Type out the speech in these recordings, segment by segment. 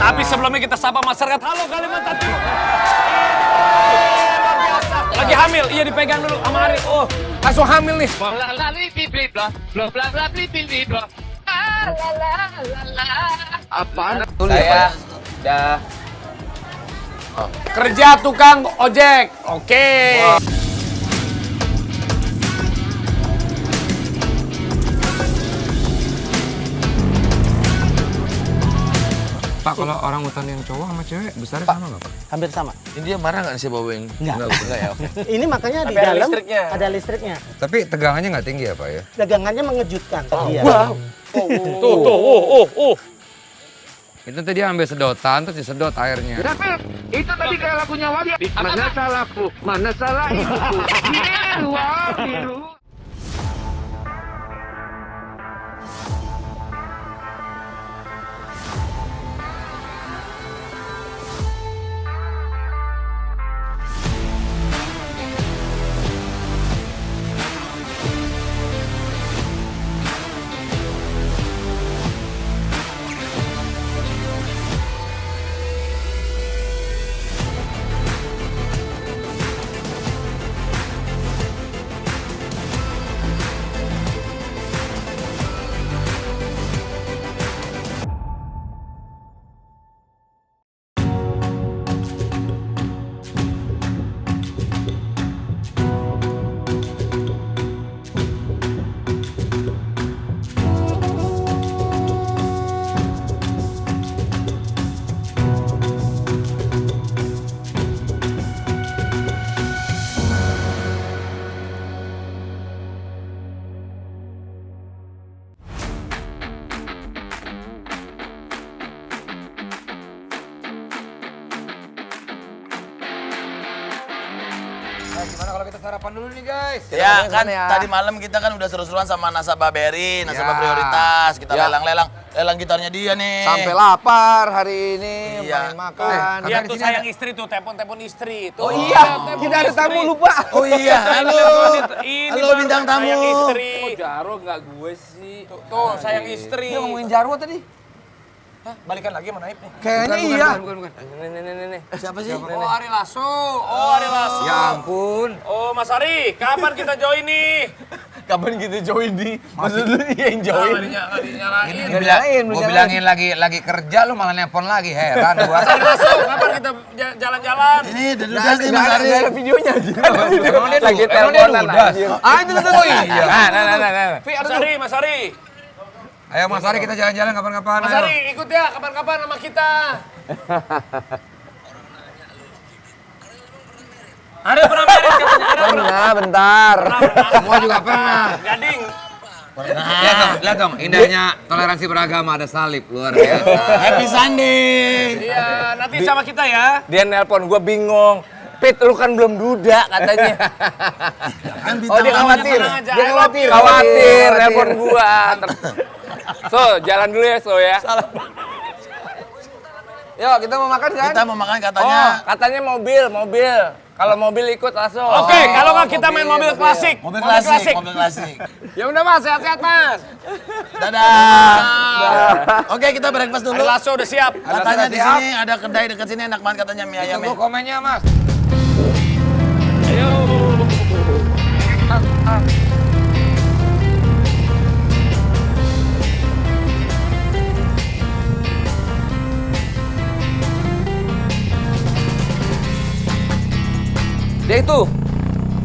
Tapi sebelumnya kita sapa masyarakat. Halo Kalimantan Timur. Luar biasa. Lagi hamil, iya dipegang dulu sama Ari. Oh, langsung hamil nih. Apaan? Saya udah Kerja tukang ojek. Oke. Pak, kalau orang hutan yang cowok sama cewek besarnya sama nggak Pak? Hampir sama. ini dia marah nggak sih bawain? Enggak. Enggak ya. Oke. Ini makanya di Tapi ada dalam listriknya. ada listriknya. Tapi tegangannya nggak tinggi ya Pak ya? Dagangannya mengejutkan dia. Tuh. Itu tadi dia ambil sedotan terus disedot airnya. Itu tadi kayak lagunya Wadi. Mana salahku? Mana salah ibuku? Biru, biru. Nah, gimana kalau kita sarapan dulu nih guys? Ya kan tadi malam kita kan udah seru-seruan sama nasabah BRI, nasabah Ya. prioritas. Kita Ya. lelang gitarnya dia nih. Sampai lapar hari ini, Iya. main makan. Dia di tuh sini sayang istri tuh, telepon istri. Tuh. Oh iya, kita ada tamu lupa. Oh iya, halo. Ini Halo baru bintang tamu. sayang istri. Jaro nggak gue sih. Tuh, sayang istri. Dia ngomongin Jarwo tadi. Balikan lagi sama Naib nih. Kayaknya iya. Bukan. Nih. Siapa sih? Oh, Ari Lasso. Oh, Ari Lasso. Ya ampun. Oh, Mas Ari, kapan kita join nih? Kapan kita join nih? Maksud lu dia yang join? Nggak dinyalain. Gue bilangin lagi kerja lu malah nelpon lagi, heran gua. Ari Lasso, kapan kita jalan-jalan? Ini dudas nih Mas Ari. ada videonya aja. Emang dia Lagi emang dia teleponan, ludas. anjir. Ah itu tuh. Oh iya. Mas Ari. Ayo Mas Ari kita jalan-jalan kapan-kapan. Mas ayo. Ari, ikut ya kapan-kapan sama kita. Ada pernah merit katanya, ada Pernah, bentar. Semua juga pernah. Gading. Lihat dong, indahnya toleransi beragama ada salib luar biasa. Happy Sunday. Iya, nanti sama kita ya. Dia nelpon gue bingung. Pit, lu kan belum duda katanya. Kan Oh dia khawatir, tenang aja. dia khawatir. Khawatir, nelpon gua. So, jalan dulu ya, So ya. Yuk, kita mau makan kan? Kita mau makan Oh, katanya. katanya mobil. Kalau mobil ikut langsung. Oke, kalau nggak kita main mobil klasik. Mobil klasik. Ya udah Mas, sehat-sehat Mas. Dadah. Oke, kita breakfast Ari dulu. Lasso udah siap. Katanya di sini ada kedai dekat sini enak banget katanya mie ayam. Tunggu komennya Mas. Ayo.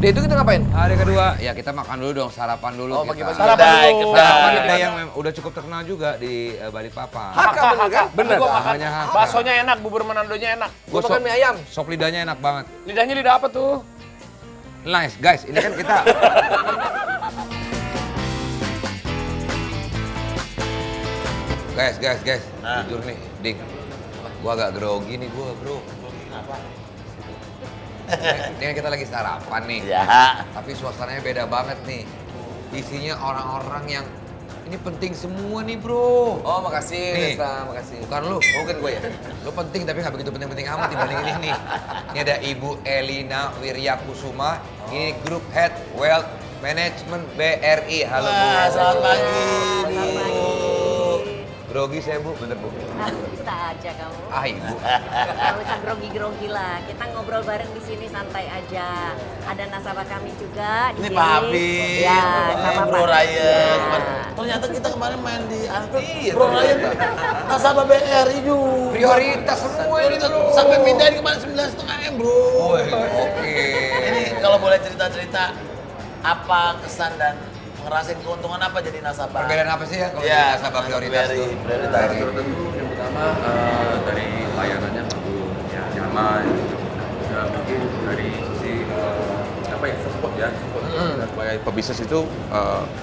Dia itu kita ngapain? Hari kedua, ya kita makan dulu dong, sarapan dulu. Oh, kita. pagi-pagi sarapan dulu. Sarapan Kedai. kedai yang udah cukup terkenal juga di Balikpapan. Haka bener kan? Bener. Gua makan. Namanya Haka. Baksonya enak, bubur Manandonya enak. Gua makan mie ayam. Sop lidahnya enak banget. Lidahnya lidah apa tuh? Nice, guys. Ini kan kita guys. Jujur nih, Dik. Gua agak grogi nih gua, Bro. Ini kan kita lagi sarapan nih. Ya. Tapi suasananya beda banget nih. Isinya orang-orang yang ini penting semua nih, Bro. Oh, makasih, Nih. Desta, makasih. Bukan lu. Mungkin gue ya. Lu penting tapi nggak begitu penting-penting amat dibanding ini nih. Ini ada Ibu Elina Wiryakusuma. Ini Group Head Wealth Management BRI. Halo Bu. Wah, selamat pagi, Bu. Grogi saya Bu, bener Bu. Ah, bisa aja kamu. Ah Ibu. Nggak usah grogi-grogi lah. Kita ngobrol bareng di sini santai aja. Ada nasabah kami juga di Ini sini. Pak Hafid, Ya, sama Bro Pak. Ryan. Ya. Ternyata kita kemarin main di Bro Ryan, nasabah BRI juga. Prioritas semua ini tuh. Sampai pindahin kemarin 9,5 M, Bro. Oke. Ini kalau boleh cerita-cerita, apa kesan dan ngerasain keuntungan apa jadi nasabah? Perbedaan apa sih ya kalau Iya, jadi nasabah prioritas BRI, tuh? prioritas. Tentu yang pertama dari layanannya bagus, ya, nyaman. Dan mungkin dari sisi apa ya support ya, support sebagai pebisnis itu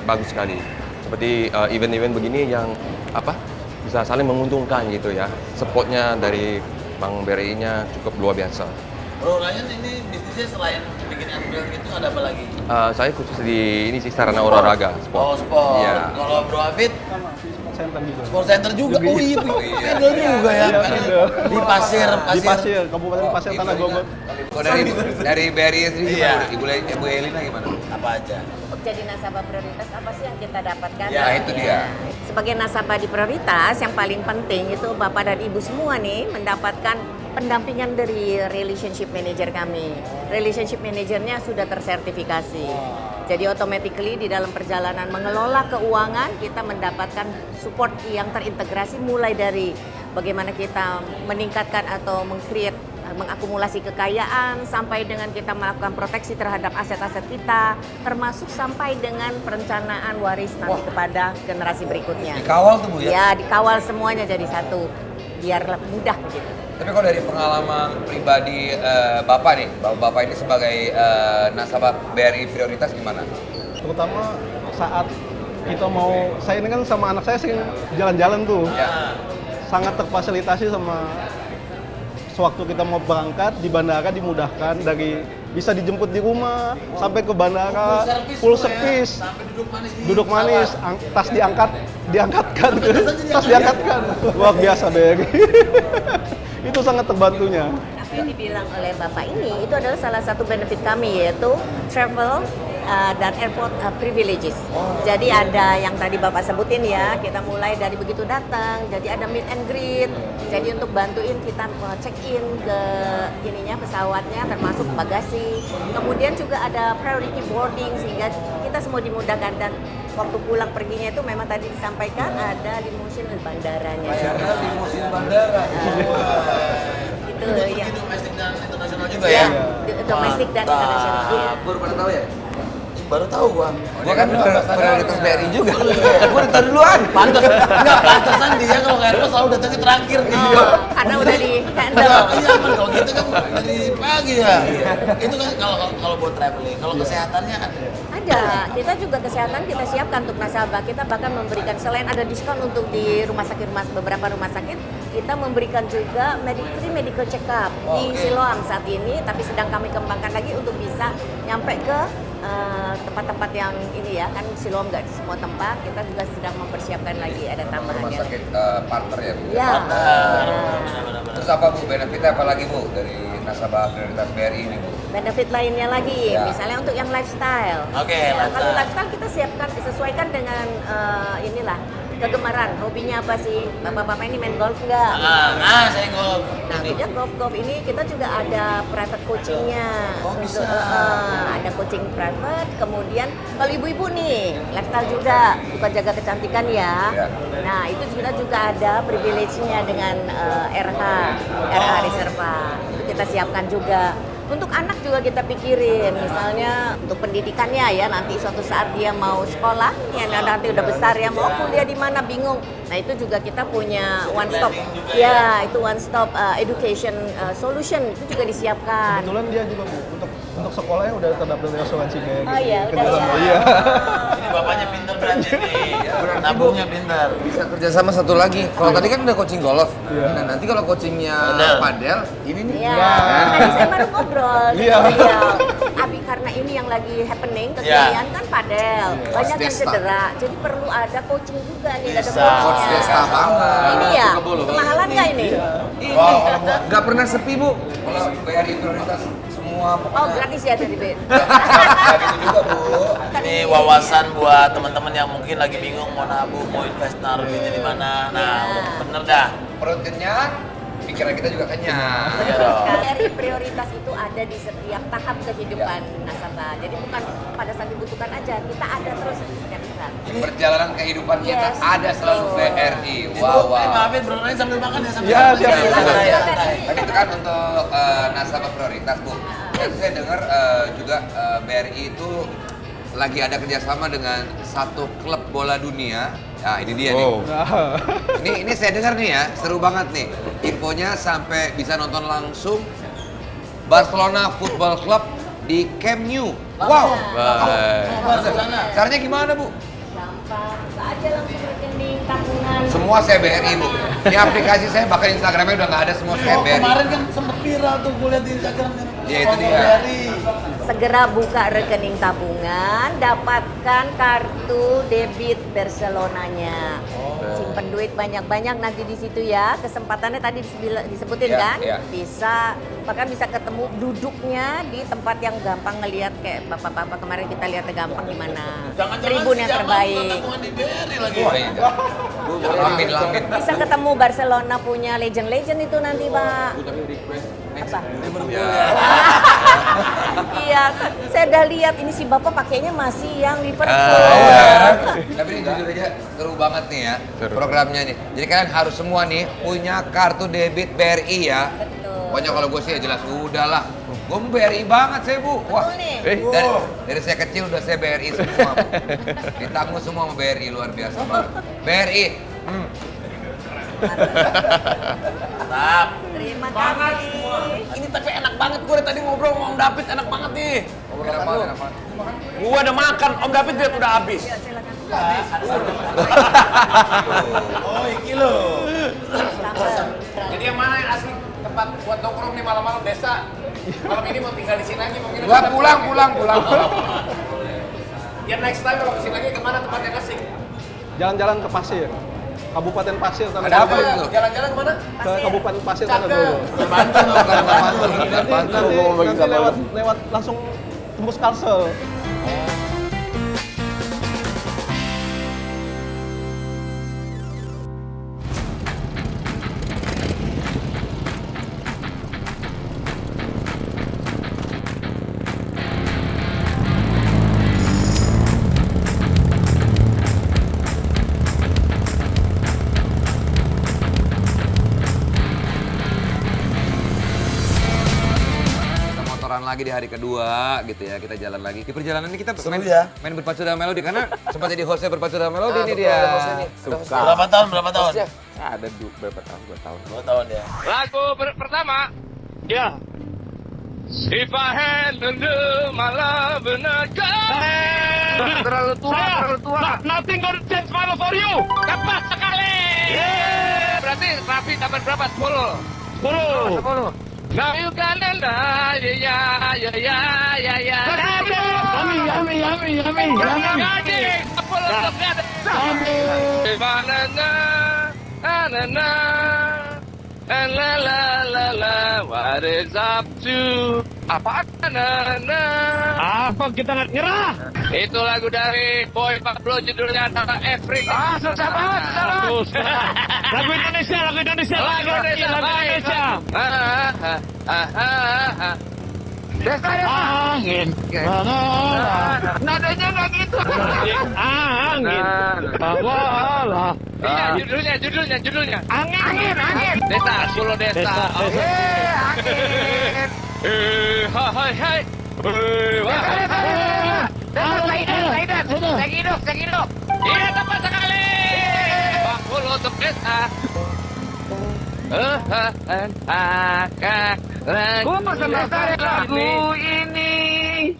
bagus sekali. Seperti event-event begini yang apa bisa saling menguntungkan gitu ya. Supportnya dari Bank BRI-nya cukup luar biasa. Bro Ryan ini bisnisnya selain bikin unveil gitu ada apa lagi? Saya khusus di ini sih sarana olahraga, Oh, sport. sport. Iya. Kalau Bro Hafid, sport center juga. Oh iya, pedal juga ya. Di pasir. Kabupaten Pasir Tanah Bogor. Kalau dari BRI sendiri Iya. gimana? Ibu Elina gimana? Apa aja? Untuk jadi nasabah prioritas apa sih yang kita dapatkan? Ya, itu dia. Sebagai nasabah di prioritas yang paling penting itu Bapak dan Ibu semua nih mendapatkan pendampingan dari relationship manager kami. Relationship manajernya sudah tersertifikasi. Jadi automatically di dalam perjalanan mengelola keuangan kita mendapatkan support yang terintegrasi mulai dari bagaimana kita meningkatkan atau mengakumulasi kekayaan sampai dengan kita melakukan proteksi terhadap aset-aset kita termasuk sampai dengan perencanaan waris nanti kepada generasi berikutnya. Dikawal tuh Bu ya? Ya, dikawal semuanya jadi satu biar mudah begitu. Tapi kalau dari pengalaman pribadi Bapak nih, Bapak ini sebagai nasabah BRI prioritas gimana? Terutama saat kita mau, saya ini kan sama anak saya sering jalan-jalan tuh. Ya. Sangat terfasilitasi sama sewaktu kita mau berangkat di bandara dimudahkan dari bisa dijemput di rumah sampai ke bandara full service. Sampai Duduk manis, tas diangkatkan, tas diangkatkan. Luar biasa BRI. Itu sangat terbantunya. Apa yang dibilang oleh Bapak ini itu adalah salah satu benefit kami yaitu travel dan airport privileges. Jadi ada yang tadi Bapak sebutin ya, kita mulai dari begitu datang, jadi ada meet and greet. Jadi untuk bantuin kita check in ke ininya pesawatnya termasuk bagasi. Kemudian juga ada priority boarding sehingga kita semua dimudahkan dan waktu pulang perginya itu memang tadi disampaikan ada limousine di bandaranya. Limusin bandara. Itu ya. domestik dan internasional juga Ya, ya? domestik dan Mantap. internasional. Iya. Baru pada tahu ya? Baru tahu gua. Gua kan prioritas BRI juga. Gua udah tahu duluan. Pantes, enggak pantesan dia kalau ke airport selalu datangnya terakhir nih. Karena udah di handle. Iya, aman kalau gitu kan dari pagi ya. Itu kan kalau buat traveling, kalau kesehatannya ada. Ada, kita juga kesehatan kita siapkan untuk nasabah. Kita bahkan memberikan selain ada diskon untuk di rumah sakit beberapa rumah sakit, kita memberikan juga free medical check up di Siloam saat ini, tapi sedang kami kembangkan lagi untuk bisa nyampe ke tempat-tempat yang ini ya, kan Siloam nggak di semua tempat, kita juga sedang mempersiapkan lagi ada Rumah tambahannya. sakit partner ya Bu? Ya. Terus apa Bu, benefitnya apa lagi Bu dari nasabah prioritas BRI ini Bu? Benefit lainnya lagi, Ya. misalnya untuk yang lifestyle. Oke, Ya, lifestyle. kalau lifestyle kita siapkan disesuaikan dengan inilah kegemaran, hobinya apa sih? Bapak-bapak ini main golf nggak? Saya golf. Nah, tentunya golf ini kita juga ada private coachingnya. Oh, bisa. Ada coaching private. Kemudian kalau ibu-ibu nih, lifestyle juga, suka jaga kecantikan ya. Ya. Nah, itu juga ada privilege-nya dengan RH Reserva. Itu kita siapkan juga. Untuk anak juga kita pikirin, misalnya untuk pendidikannya ya, nanti suatu saat dia mau sekolah, ya nanti udah besar ya, mau kuliah di mana bingung. Nah itu juga kita punya one stop, ya itu one stop education solution itu juga disiapkan. Kebetulan dia juga Bu, untuk sekolahnya udah terdaftar di asuransi BRI. Oh iya, udah ya. Iya. Ini bapaknya pintar berarti nih. Nabungnya pintar. Bisa kerjasama satu lagi. Kalau tadi kan udah coaching golf. Nah nanti kalau coachingnya Padel. padel, ini nih. Iya, tadi saya baru ngobrol. Iya. Iya. Abi karena ini yang lagi happening, kekinian kan padel, banyak yang Desta. cedera, jadi perlu ada coaching juga nih, ada Bisa. coachingnya. Coach Desta banget. Ini ya, kemahalan nggak ini? Nggak pernah sepi Bu. Kalau BRI prioritas semua semua. Oh, gratis ya dari Ben. Nggak gitu juga, Bu. Ini wawasan buat teman-teman yang mungkin lagi bingung mau nabung, mau invest naruh duitnya di mana. Nah, udah bener dah. Perut kenyang, pikiran kita juga kenyang. Iya dong. Dari prioritas itu ada di setiap tahap kehidupan nasabah. Jadi bukan pada saat dibutuhkan aja, kita ada terus setiap saat. Perjalanan kehidupan kita Yes, ada selalu betul. BRI. Wow, wow. Maafin bro, nanti sambil makan ya. Sambil Ya, makan. siap, siap. Santai, Siap. santai. Kan itu kan untuk nasabah prioritas, Bu. Dan saya dengar juga BRI itu lagi ada kerjasama dengan satu klub bola dunia. Nah, ini dia nih. Ini saya dengar nih ya, seru banget nih. Infonya sampai bisa nonton langsung Barcelona Football Club di Camp Nou. Wow. Caranya gimana, Bu? Gampang, buka aja langsung rekening tabungan. Semua saya BRI, Bu. Di aplikasi saya, bahkan Instagramnya udah nggak ada, semua saya BRI. Kemarin kan sempet viral tuh gue liat di Instagram. Iya, itu dia. Segera buka rekening tabungan, dapatkan kartu debit Barcelonanya. Simpen duit banyak-banyak nanti di situ ya. Kesempatannya tadi disebutin Iya, kan? iya. Bisa, bahkan bisa ketemu duduknya di tempat yang gampang ngelihat kayak bapak-bapak kemarin kita lihat gampang di mana. Tribun yang terbaik. Wah, iya. Lamin. Bisa ketemu Barcelona punya legend-legend itu nanti, Pak. Apa? Iya, saya udah lihat ini si Bapak pakainya masih yang Liverpool. Tapi ini jujur aja seru banget nih ya programnya nih. Jadi kalian harus semua nih punya kartu debit BRI ya. Betul. Pokoknya kalau gue sih ya jelas udah lah. Gue mau BRI banget saya, Bu. Wah, Betul nih. dari saya kecil udah saya BRI semua. Bu. Ditanggung semua sama BRI luar biasa. BRI. Mantap. Terima kasih. Ini tapi enak banget, gue dari tadi ngobrol sama Om David, enak banget nih. Enak banget. Gue udah makan, Om David lihat udah habis. Ya, silakan. Oh, iki lo. Jadi yang mana yang asik tempat buat nongkrong nih malam-malam desa? Malam ini mau tinggal di sini lagi, mau nginep? Gua pulang. Ya next time kalau kesini lagi kemana tempat yang asik? Jalan-jalan ke Pasir. Kabupaten Pasir Tanah Ada apa Datar. itu? Jalan-jalan kemana? Ke Kabupaten Pasir Tanah Datar. Bantu. Nanti lewat langsung tembus Kalsel. Lagi di hari kedua gitu ya, kita jalan lagi. Di perjalanan ini kita Seru ya. main berpacu dalam melodi karena sempat jadi hostnya berpacu dalam melodi ini dia. Berapa tahun? Ada berapa tahun? 2 tahun. 2 tahun ya. Lagu pertama. Ya. If I had the malah benar. Terlalu tua. Nothing gonna change my love for you. Tepat sekali. Berarti Raffi dapat berapa? 10. Now you can ya. Yummy. La. What is up to? Apa? Apa kita nggak nyerah? Itu lagu dari Boy Pablo judulnya adalah Afrika. Susah banget. Lagu Indonesia. Desa angin. Nadanya nggak gitu. Angin. Bawalah. Iya, judulnya. Angin. Desa, Solo Desa. Angin. Hai. Lagi hidup. Iya, tepat sekali. Bang Solo untuk desa. Gua pesen lagu ini.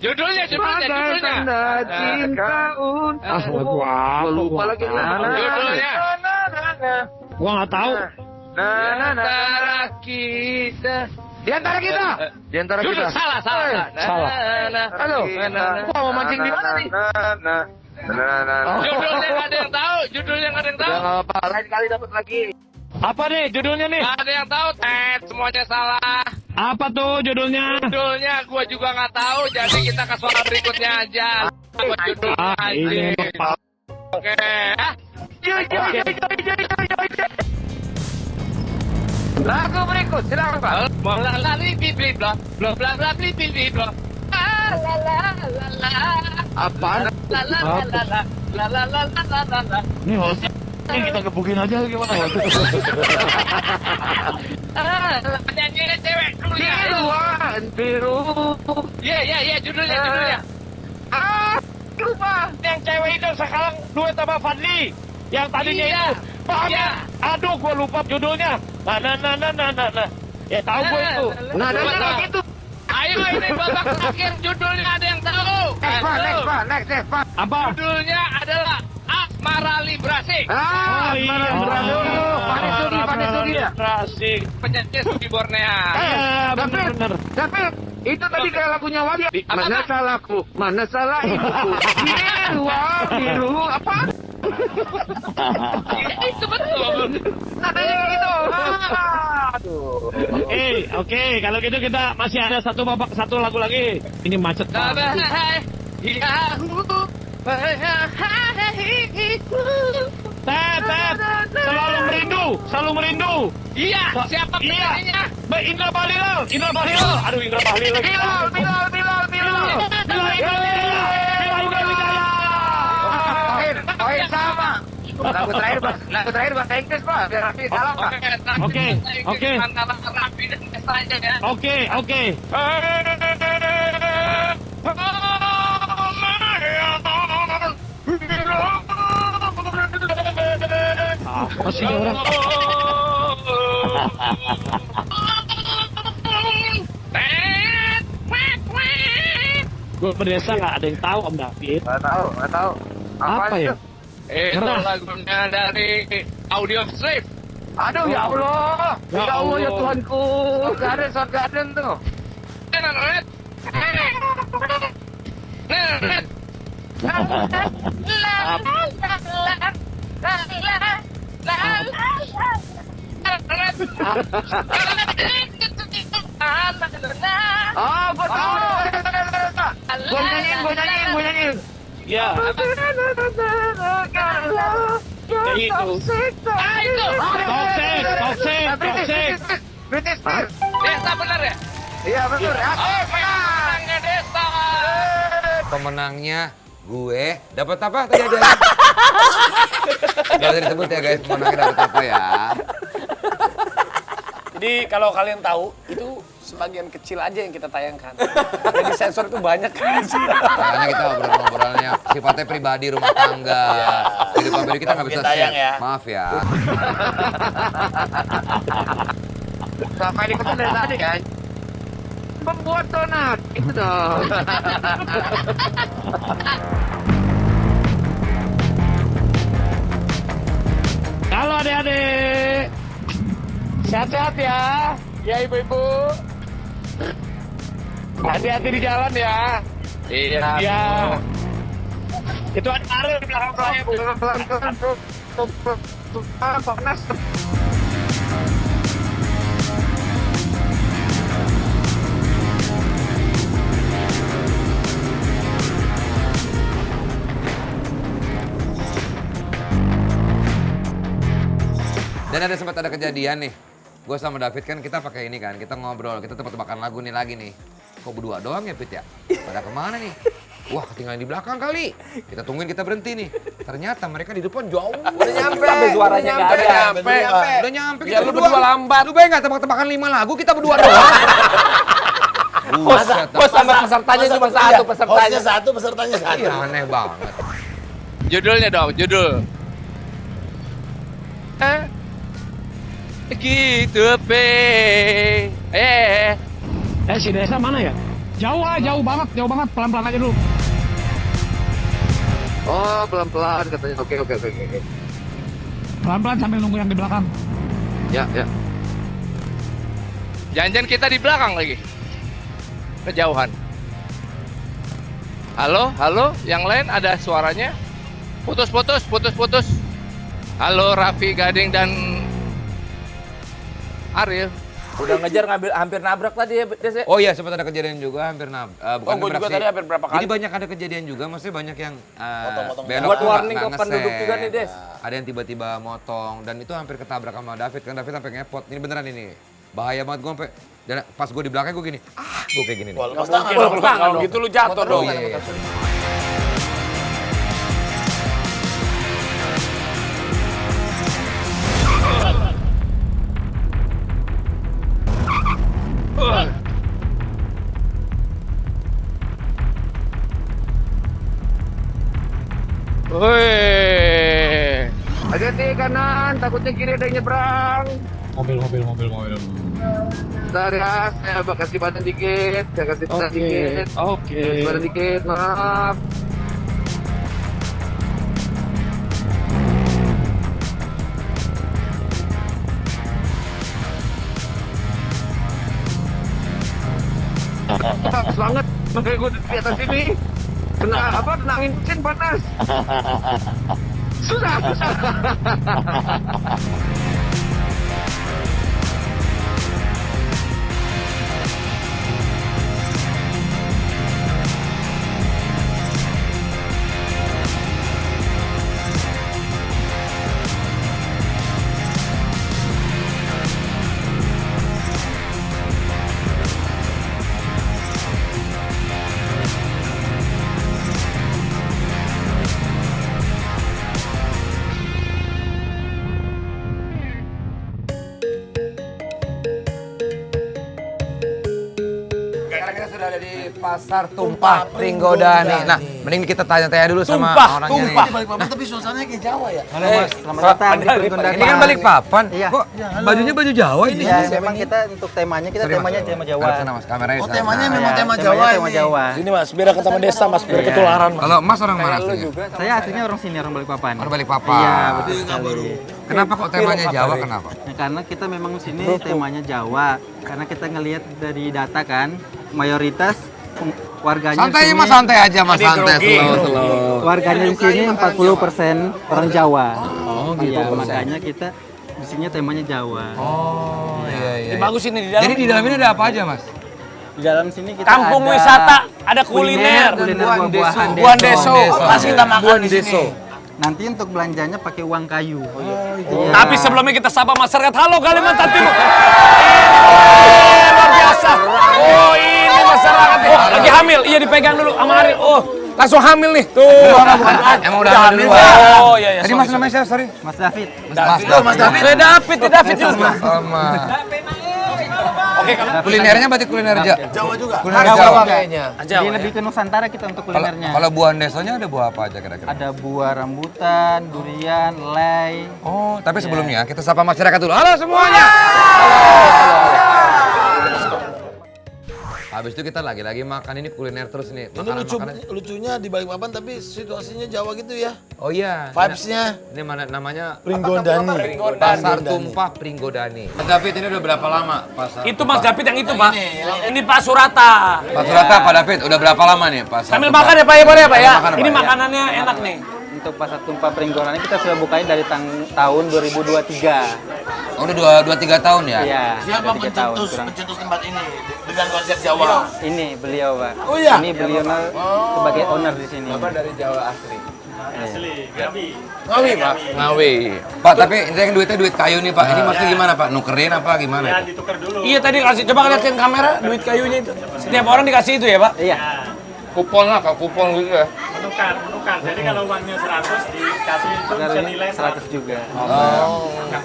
Judulnya. Cinta gua lupa lagi. Judulnya. Gua nggak tahu. Di antara kita. Salah. Halo. Gua mau mancing di mana nih? Judulnya nggak ada yang tahu. Ya nggak apa. Lain kali dapat lagi. Apa nih judulnya nih? Nggak ada yang tahu. Semuanya salah. Apa tuh judulnya? Judulnya gua juga nggak tahu, jadi kita ke soal berikutnya aja. Apa judulnya Ini aja? Oke. Lagu berikut, silakan Pak. Melalui bibit bla bla bla bla bibit bla. La la la la. Apa? La la la la la la la la la la. Ini hostnya kita gebukin aja gimana ya? Nyanyi cewek dulu ya. Biru. Iya, judulnya. Lupa. Yang cewek itu sekarang duet sama Fadli. Yang tadinya Iya. itu. Paham Iya. ya? Aduh, gua lupa judulnya. Nah. Ya tahu gua itu. Nah. gitu. Ayo ini babak terakhir, judulnya ada yang tahu? Next, Pak. Apa? Judulnya adalah Asmara Librasik. Oh iya, Panis Sudi ya? Librasik. Penyanyi Sudi Bornea. Bener. Tapi itu tadi kayak lagunya Wadi. Mana salahku? Mana salah ibuku? Biru, apa? Itu betul. Nadanya gitu. Oke, kalau gitu kita masih ada satu lagu lagi. Ini macet banget. Tet, selalu merindu. Iya, siapa penyanyinya? Indra Bahlil. Aduh, Indra Bahlil lagi. Bilal. Oke, sama. Lagu terakhir bahasa Inggris, Pak. Biar Raffi salah, Pak. Oke. Antara Raffi dan Desa aja ya. Oke. Masih orang. Gue berdesa nggak ada yang tahu Om David. Nggak tahu. Apa ya? Itu lagunya dari Audio Strip. Aduh ya Allah. Ya Allah ya Tuhanku. Soundgarden tuh. Red. Oh, gue tahu. Gue nyanyiin. Ya. Ya itu. Toxic. British Spears. Desa benar ya? Iya betul. Oh, pemenangnya Desa. Pemenangnya gue dapat apa tadi ada? Gak usah disebut ya guys, pemenangnya dapat apa ya? Jadi kalau kalian tahu, itu sebagian kecil aja yang kita tayangkan. Jadi sensor itu banyak kan. Makanya kita ngobrol-ngobrolnya sifatnya pribadi, rumah tangga. Kehidupan pribadi kita nggak bisa tayang share. ya. Maaf ya. Sampai diketuk dari tadi kan? Pembuat donat, itu dong. Halo adik-adik. Sehat-sehat ya. Ya ibu-ibu. Hati-hati di jalan ya. Iya. Itu ada Ariel di belakang saya, Bu. Pelan-pelan, Bu. Panas. Dan sempat ada kejadian nih. Gue sama David kan kita pakai ini kan, kita ngobrol, kita tebak-tebakan lagu nih lagi nih. Kok berdua doang ya Pit ya? Pada kemana nih? Wah ketinggalan di belakang kali. Kita tungguin, kita berhenti nih. Ternyata mereka di depan jauh. Udah nyampe. Tapi suaranya nggak ada. Udah nyampe. Ya lu berdua lambat. Lu bayang nggak tebak-tebakan 5 lagu kita berdua doang? Bos sama pesertanya cuma satu pesertanya. Hostnya satu, pesertanya satu. Iya aneh banget. Judulnya dong, judul. Gitu, Pe. Si Desa mana ya? Jauh banget. Pelan-pelan aja dulu. Oh, pelan-pelan katanya. Oke. Pelan-pelan sambil nunggu yang di belakang. Ya. Jangan kita di belakang lagi. Kejauhan. Halo, yang lain ada suaranya? Putus. Halo, Raffi, Gading, dan Ariel. Udah ngejar hampir nabrak tadi ya, Des ya? Oh iya, sempat ada kejadian juga hampir bukan Oh, gue nabrak juga sih. tadi hampir berapa kali. Jadi banyak ada kejadian juga, maksudnya banyak yang belok Buat tuh warning nggak ke penduduk ngeset. juga nih, Des. Ada yang tiba-tiba motong dan itu hampir ketabrak sama David kan David sampai ngepot. Ini beneran ini. Bahaya banget gue sampai dan pas gue di belakang gue gini, gue kayak gini nih. Lepas tangan, kalau gitu lu jatuh dong. Oh iya. Woi, hati-hati kanan, takutnya kiri ada yang nyebrang. Mobil. Bentar ya, saya kasih badan dikit, Oke. Badan dikit, maaf. Panas banget, makanya gue di atas sini. Kena angin mesin panas. Susah. Sekarang kita sudah ada di Pasar Tumpah Pringgodani. Nah, mending kita tanya-tanya dulu sama orangnya nih. Balikpapan tapi suasananya kayak Jawa ya? Halo Mas, selamat datang di Pringgodani. Ini kan Balikpapan. Iya. Kok bajunya baju Jawa ini? Iya, memang kita untuk temanya tema Jawa. Sana Mas, kameranya. Oh, sana. temanya Nah, memang ya. tema Jawa Tema ini. Jawa. Sini Mas, biar ke taman desa Mas, biar ketularan Mas. Kalau Mas orang mana aslinya? Saya aslinya orang sini, orang Balikpapan. Orang Balikpapan. Iya, betul sekali. Kenapa kok temanya Jawa? Kenapa? Ya, karena kita memang sini temanya Jawa. Karena kita ngelihat dari data kan, mayoritas warganya Santai di sini, Mas, santai aja Mas, santai. grogi. Slow. warganya di sini 40% orang Jawa. Oh, gitu. Iya, makanya kita di sini temanya Jawa. Oh, iya. Ini bagus ini di dalam. Jadi di dalam ini ada apa aja Mas? Di dalam sini kita Kampung ada wisata, ada kuliner. buah-buahan Buan Deso. Pas kita makan di sini. Nanti untuk belanjanya pakai uang kayu. Tapi sebelumnya kita sapa masyarakat. Halo Kalimantan Timur. Luar biasa. Oh ini masyarakat. Oh lagi hamil. Iya dipegang dulu sama Ariel. Oh langsung hamil nih. Tuh. Emang udah hamil. Oh iya. Tadi Mas namanya siapa? Sorry. Mas David. Mas David. David juga. Sama. Oke kalau Kulinernya berarti kuliner Jawa juga. Kuliner Jawa Jawa. kayaknya. Jadi lebih ke Nusantara kita untuk kulinernya. Kalau buah desonya ada buah apa aja kira-kira? Ada buah rambutan, durian, lei. Oh, tapi sebelumnya kita sapa masyarakat dulu. Halo semuanya. Habis itu kita lagi-lagi makan ini kuliner terus nih. Ini lucunya di Balikpapan tapi situasinya Jawa gitu ya. Oh iya. Vibes-nya. Ini mana namanya? Pringgodani. Pasar Tumpah Pringgodani. Mas David ini udah berapa lama pasar? itu Mas David yang itu Pak. Ini Pak Surata. Pak Surata, Pak David udah berapa lama nih pasar? Sambil Tumpah? makan ya Pak ya boleh ya Pak ya. Makan, Pak, Ini ya. makanannya enak nih. Untuk Pasar Tumpah Pringgodani kita sudah bukain dari tahun 2023. Oh, udah 2-3 tahun ya? Iya. Siapa 2-3 tahun kurang. pencetus tempat ini dengan konsep Jawa? Ini beliau, Pak. Oh, iya? Ini beliau sebagai owner di sini. Dari Jawa asli. Ngawi Pak. Ngawi. Pak, tapi ini yang duitnya duit kayu nih Pak. Ini maksudnya gimana Pak? Nukerin apa gimana? itu? Iya tadi kasih coba lihatin kamera duit kayunya itu. Setiap orang dikasih itu ya Pak. Iya. Kupon lah, kupon gitu ya? Menukar. Jadi kalau uangnya 100 dikasih itu senilai 100 juga.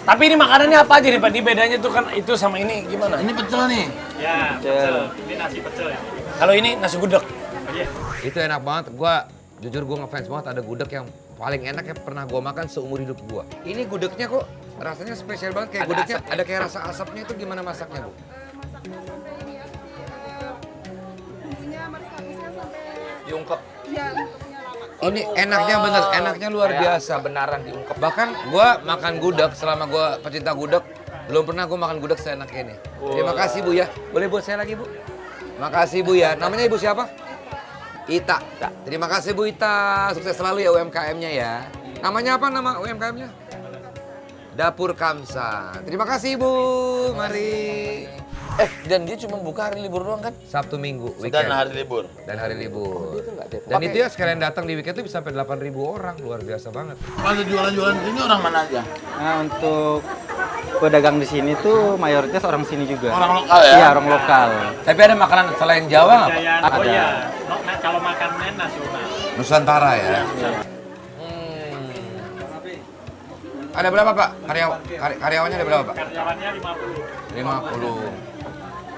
Tapi ini makanannya apa aja nih Pak? Di bedanya tuh kan itu sama ini gimana? Ini pecel nih. Ya, pecel. Ini nasi pecel ya. Kalau ini nasi gudeg. Itu enak banget. Jujur gue ngefans banget ada gudeg yang paling enak yang pernah gue makan seumur hidup gue. Ini gudegnya kok rasanya spesial banget. Kayak gudegnya ada kayak rasa asapnya itu gimana masaknya Bu? Diungkep. Ini enaknya bener, enaknya luar biasa, benaran diungkep. Bahkan gue makan gudeg, selama gue pecinta gudeg, belum pernah gue makan gudeg seenak ini. Terima kasih Bu ya. Boleh buat saya lagi Bu? Makasih Bu ya. Namanya Ibu siapa? Ita. Terima kasih Bu Ita. Sukses selalu ya UMKM-nya ya. Namanya apa nama UMKM-nya? Dapur Kamsa. Terima kasih Bu. Mari. Dan dia cuma buka hari libur doang kan? Sabtu Minggu, Dan weekend. hari libur. Dan hari libur. Dan itu ya sekalian datang di weekend itu bisa sampai 8.000 orang, luar biasa banget. Kalau jualan-jualan ini orang mana aja? Nah, untuk pedagang di sini tuh mayoritas orang sini juga. Orang lokal ya? Iya, orang lokal. Tapi ada makanan selain Jawa nggak, Pak? Jayan, Ada. oh iya, kalau makannya nasional. Nusantara ya? Ada berapa, Pak? Karyawannya ada berapa, Pak? Karyawannya 50. 50.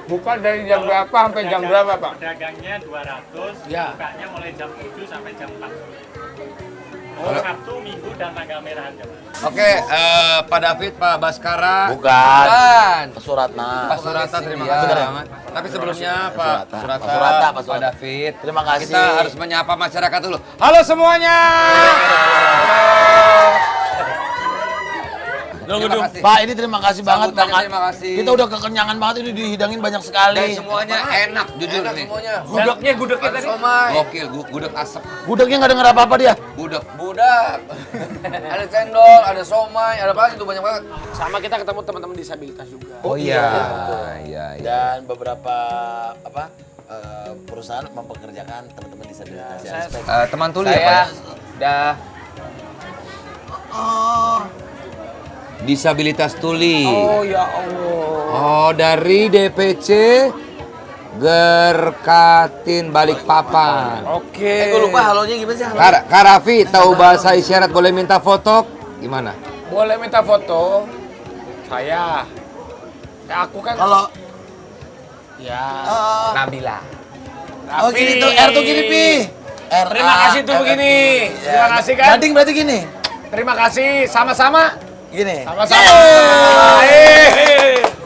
Buka dari jam berapa sampai jam berapa, Pak? Pedagangnya 200, Ya. bukanya mulai jam 7 sampai jam 4. Halo. Sabtu, Minggu, dan tanggal merah aja, Pak. Oke, Pak David, Pak Baskara. Bukan. Pak Suratna. Pak Surata, terima Iya. kasih banget. Tapi sebelumnya Pak Surata, Pak Surata, Pak Pak Surata. David. Terima kasih. Kita harus menyapa masyarakat dulu. Halo semuanya. Terima kasih. Pak, ini terima kasih banget. Sambutannya terima kasih. Kita udah kekenyangan banget, ini dihidangin banyak sekali. Dan semuanya enak, jujur nih. Gudegnya tadi. Gokil, gudeg asap. Gudegnya nggak denger apa-apa dia. Gudeg. Ada cendol, ada somai, ada apa itu banyak banget. Sama kita ketemu teman-teman disabilitas juga. Oh iya. Iya. Dan beberapa perusahaan mempekerjakan teman-teman disabilitas. Ya. Teman tuli ya, Pak? Saya Dah. Disabilitas tuli. Oh ya Allah. Oh, dari DPC Gerkatin Balikpapan. Oke. gue lupa halonya gimana sih? Halo? Kak Raffi, tahu bahasa isyarat boleh minta foto? Gimana? Boleh minta foto? Saya. Ya, aku kan. Kalau Ya. Nabila. oh gini tuh, R tuh gini, Pi. R. Terima kasih tuh begini. Terima kasih kan. Gading berarti gini. Terima kasih. Sama-sama. Gini. Sama-sama.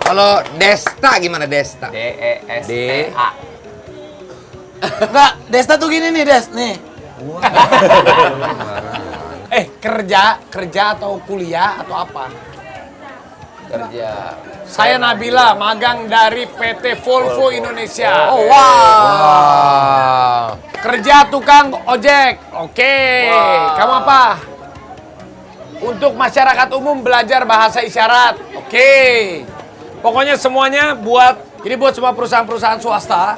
Kalau Desta gimana Desta? DESTA. Enggak, Desta tuh gini nih, Des. Nih. Kerja atau kuliah atau apa? Kerja. Saya Nabila, magang dari PT Volvo Indonesia. Oh, wow. Wow. Kerja tukang ojek. Oke. Kamu apa? Untuk masyarakat umum belajar bahasa isyarat. Oke. Pokoknya semuanya buat semua perusahaan-perusahaan swasta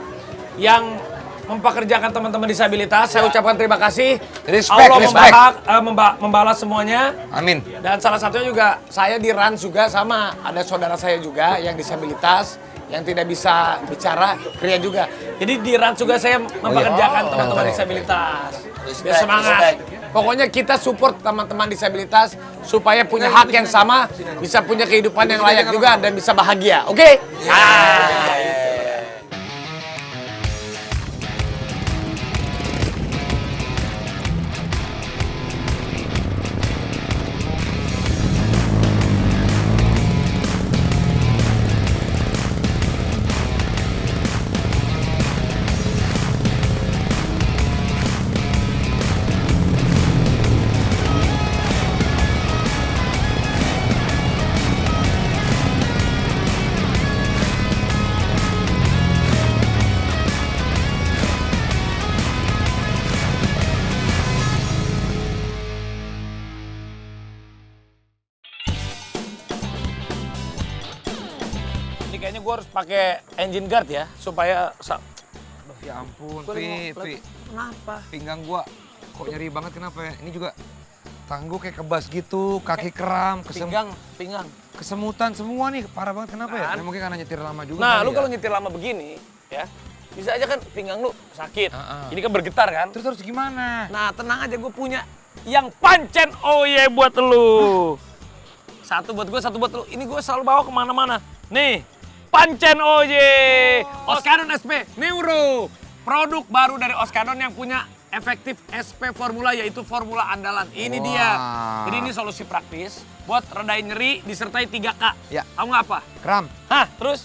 yang mempekerjakan teman-teman disabilitas, saya ucapkan terima kasih. Respect, Allah membalas semuanya. Amin. Dan salah satunya juga saya di Rans juga sama ada saudara saya juga yang disabilitas yang tidak bisa bicara, Kriya juga. Jadi di Rans juga saya mempekerjakan teman-teman disabilitas. Biar semangat. Pokoknya kita support teman-teman disabilitas supaya punya hak yang sama, bisa punya kehidupan yang layak juga dan bisa bahagia. Oke? Ini kayaknya gue harus pakai engine guard ya supaya Aduh ya ampun, Pi. Kenapa? Pinggang gua kok nyeri banget kenapa ya? Ini juga tangguh kayak kebas gitu, kaki kram, Pinggang. kesemutan semua nih, parah banget kenapa ya? Kan? Ya mungkin karena nyetir lama juga. Nah, kali lu ya. kalau nyetir lama begini, ya, bisa aja kan pinggang lu sakit. Ini kan bergetar kan? Terus harus gimana? Nah, tenang aja, gue punya yang pancen oye buat lu. Satu buat gue, satu buat lu. Ini gue selalu bawa kemana-mana. Nih, pancen oye. Oskadon SP Neuro. Produk baru dari Oskadon yang punya efektif SP formula, yaitu formula andalan. Ini dia. Jadi ini solusi praktis buat redain nyeri disertai 3K. Ya. Tahu nggak apa? Kram, Hah, terus?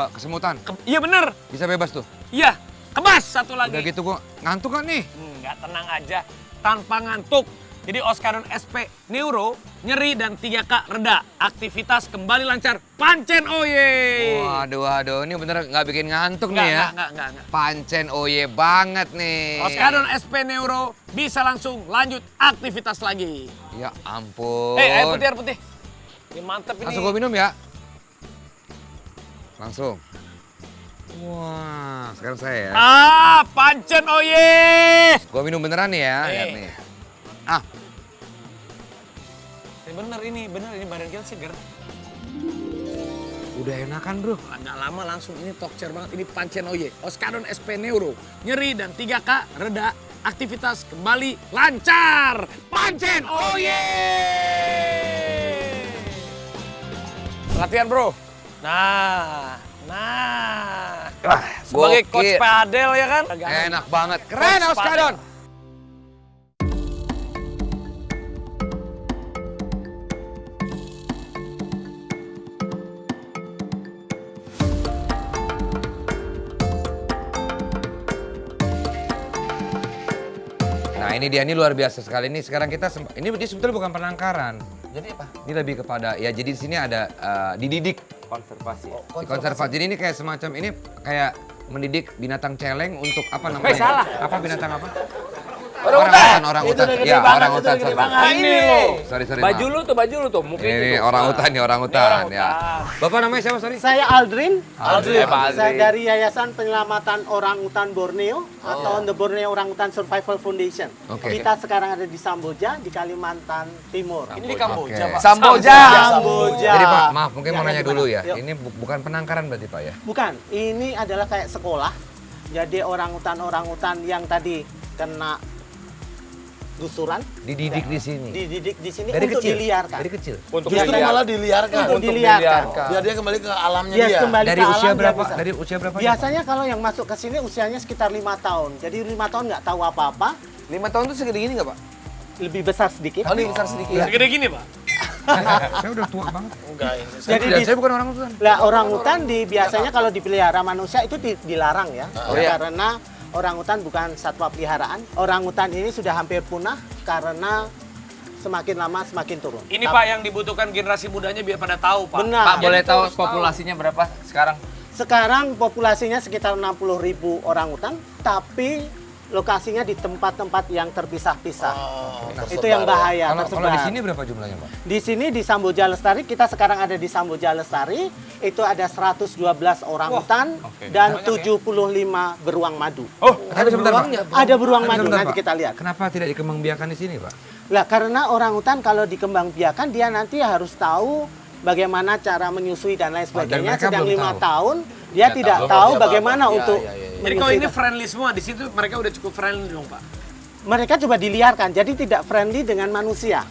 kesemutan. Iya bener. Bisa bebas tuh. Iya, kebas satu lagi. Udah gitu gua ngantuk kan nih? Enggak, tenang aja. Tanpa ngantuk. Jadi Oskadon SP Neuro, nyeri dan 3K reda. Aktivitas kembali lancar. Pancen oye. Waduh, ini bener nggak bikin ngantuk nih ya? Enggak. Pancen oye banget nih. Oskadon SP Neuro bisa langsung lanjut aktivitas lagi. Ya ampun. Air putih. Ini mantep ini. Langsung gua minum ya? Langsung. Wah, sekarang saya ya. Pancen oye. Gua minum beneran nih ya, lihat nih. Ini bener ini badan kita seger. Udah enakan bro. Nggak lama langsung ini tokcer banget. Ini Pancen oye. Oskadon SP Neuro. Nyeri dan 3K reda. Aktivitas kembali lancar. Pancen oye. Latihan bro. Nah. Sebagai coach padel ya kan? Enak banget. Keren Oskadon. Nah ini dia, ini luar biasa sekali. Ini sekarang kita, ini sebetulnya bukan penangkaran. Jadi apa? Ini lebih kepada, ya jadi di sini ada dididik. Konservasi. Konservasi. Jadi ini kayak semacam, ini kayak mendidik binatang celeng untuk apa namanya? Salah. Apa binatang apa? Orang-utan. Orang-utan. Ya, orang-utan. Ini loh. Sorry. Baju lu tuh mungkin Ini orang-utan nih, orang-utan ya. Bapak namanya siapa, sorry? Saya Aldrin. Aldrin. Saya dari Yayasan Penyelamatan Orangutan Borneo atau The Borneo Orangutan Survival Foundation. Oke. Kita sekarang ada di Samboja, di Kalimantan Timur. Ini di Kamboja, Pak. Samboja. Jadi Pak, maaf mungkin mau nanya gimana? dulu ya. Yuk. Ini bukan penangkaran berarti Pak ya? Bukan, ini adalah kayak sekolah. Jadi orangutan-orangutan yang tadi kena gusuran Dididik di sini. dididik di sini Dari untuk kecil. diliarkan. Dari kecil. Justru malah diliarkan. Untuk diliarkan. Biar dia kembali ke alamnya Dia dia. kembali Dari ke usia alam, dia berapa? bisa. Dari usia berapa? Biasanya kalau yang masuk ke sini usianya sekitar 5 tahun. Jadi 5 tahun nggak tahu apa-apa, 5 tahun tuh segede gini nggak, Pak? lebih besar sedikit. Oh, ini besar sedikit. Segede gini pak. Saya udah tua banget. Enggak, ini. Jadi Saya bukan orang utan. Lah orangutan biasanya kalau dipelihara manusia itu dilarang ya. Oh, iya. Karena orangutan bukan satwa peliharaan. Orangutan ini sudah hampir punah karena semakin lama semakin turun. Ini pak yang dibutuhkan generasi mudanya biar pada tahu pak. Benar. Pak boleh tahu populasinya berapa sekarang? Sekarang populasinya sekitar 60.000 orangutan, tapi lokasinya di tempat-tempat yang terpisah-pisah. Itu yang bahaya. Kalau di sini berapa jumlahnya Pak? Di sini di Samboja Lestari, kita sekarang ada di Samboja Lestari, itu ada 112 orangutan dan 75 beruang madu. Tapi sebentar Pak. Ada beruang madu, Sebentar, nanti Pak. kita lihat. Kenapa tidak dikembangbiakan di sini Pak? Lah karena orangutan kalau dikembangbiakan dia nanti harus tahu bagaimana cara menyusui dan lain sebagainya. mereka Sedang belum 5 tahu. tahun dia tidak tahu bagaimana untuk Jadi kalau menyusui ini dan- friendly semua di situ mereka udah cukup friendly dong pak. mereka coba diliarkan, jadi tidak friendly dengan manusia.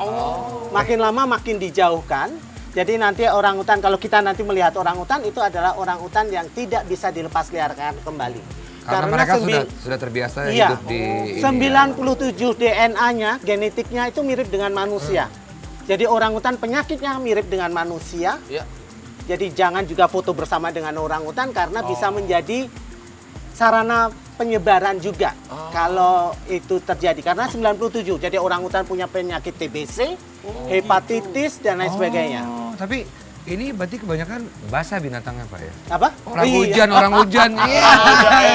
Makin lama makin dijauhkan. Jadi nanti orangutan, kalau kita nanti melihat orangutan itu adalah orangutan yang tidak bisa dilepas liarkan kembali. Karena mereka sudah terbiasa Iya, hidup di ini, 97 DNA-nya, genetiknya itu mirip dengan manusia. Jadi orangutan penyakitnya mirip dengan manusia. Iya. Jadi jangan juga foto bersama dengan orangutan karena bisa menjadi sarana penyebaran juga kalau itu terjadi. Karena 97, jadi orangutan punya penyakit TBC, hepatitis, dan lain sebagainya. Tapi ini berarti kebanyakan basah binatangnya Pak ya? Apa? Orang Iya. hujan, orang hujan. Iya.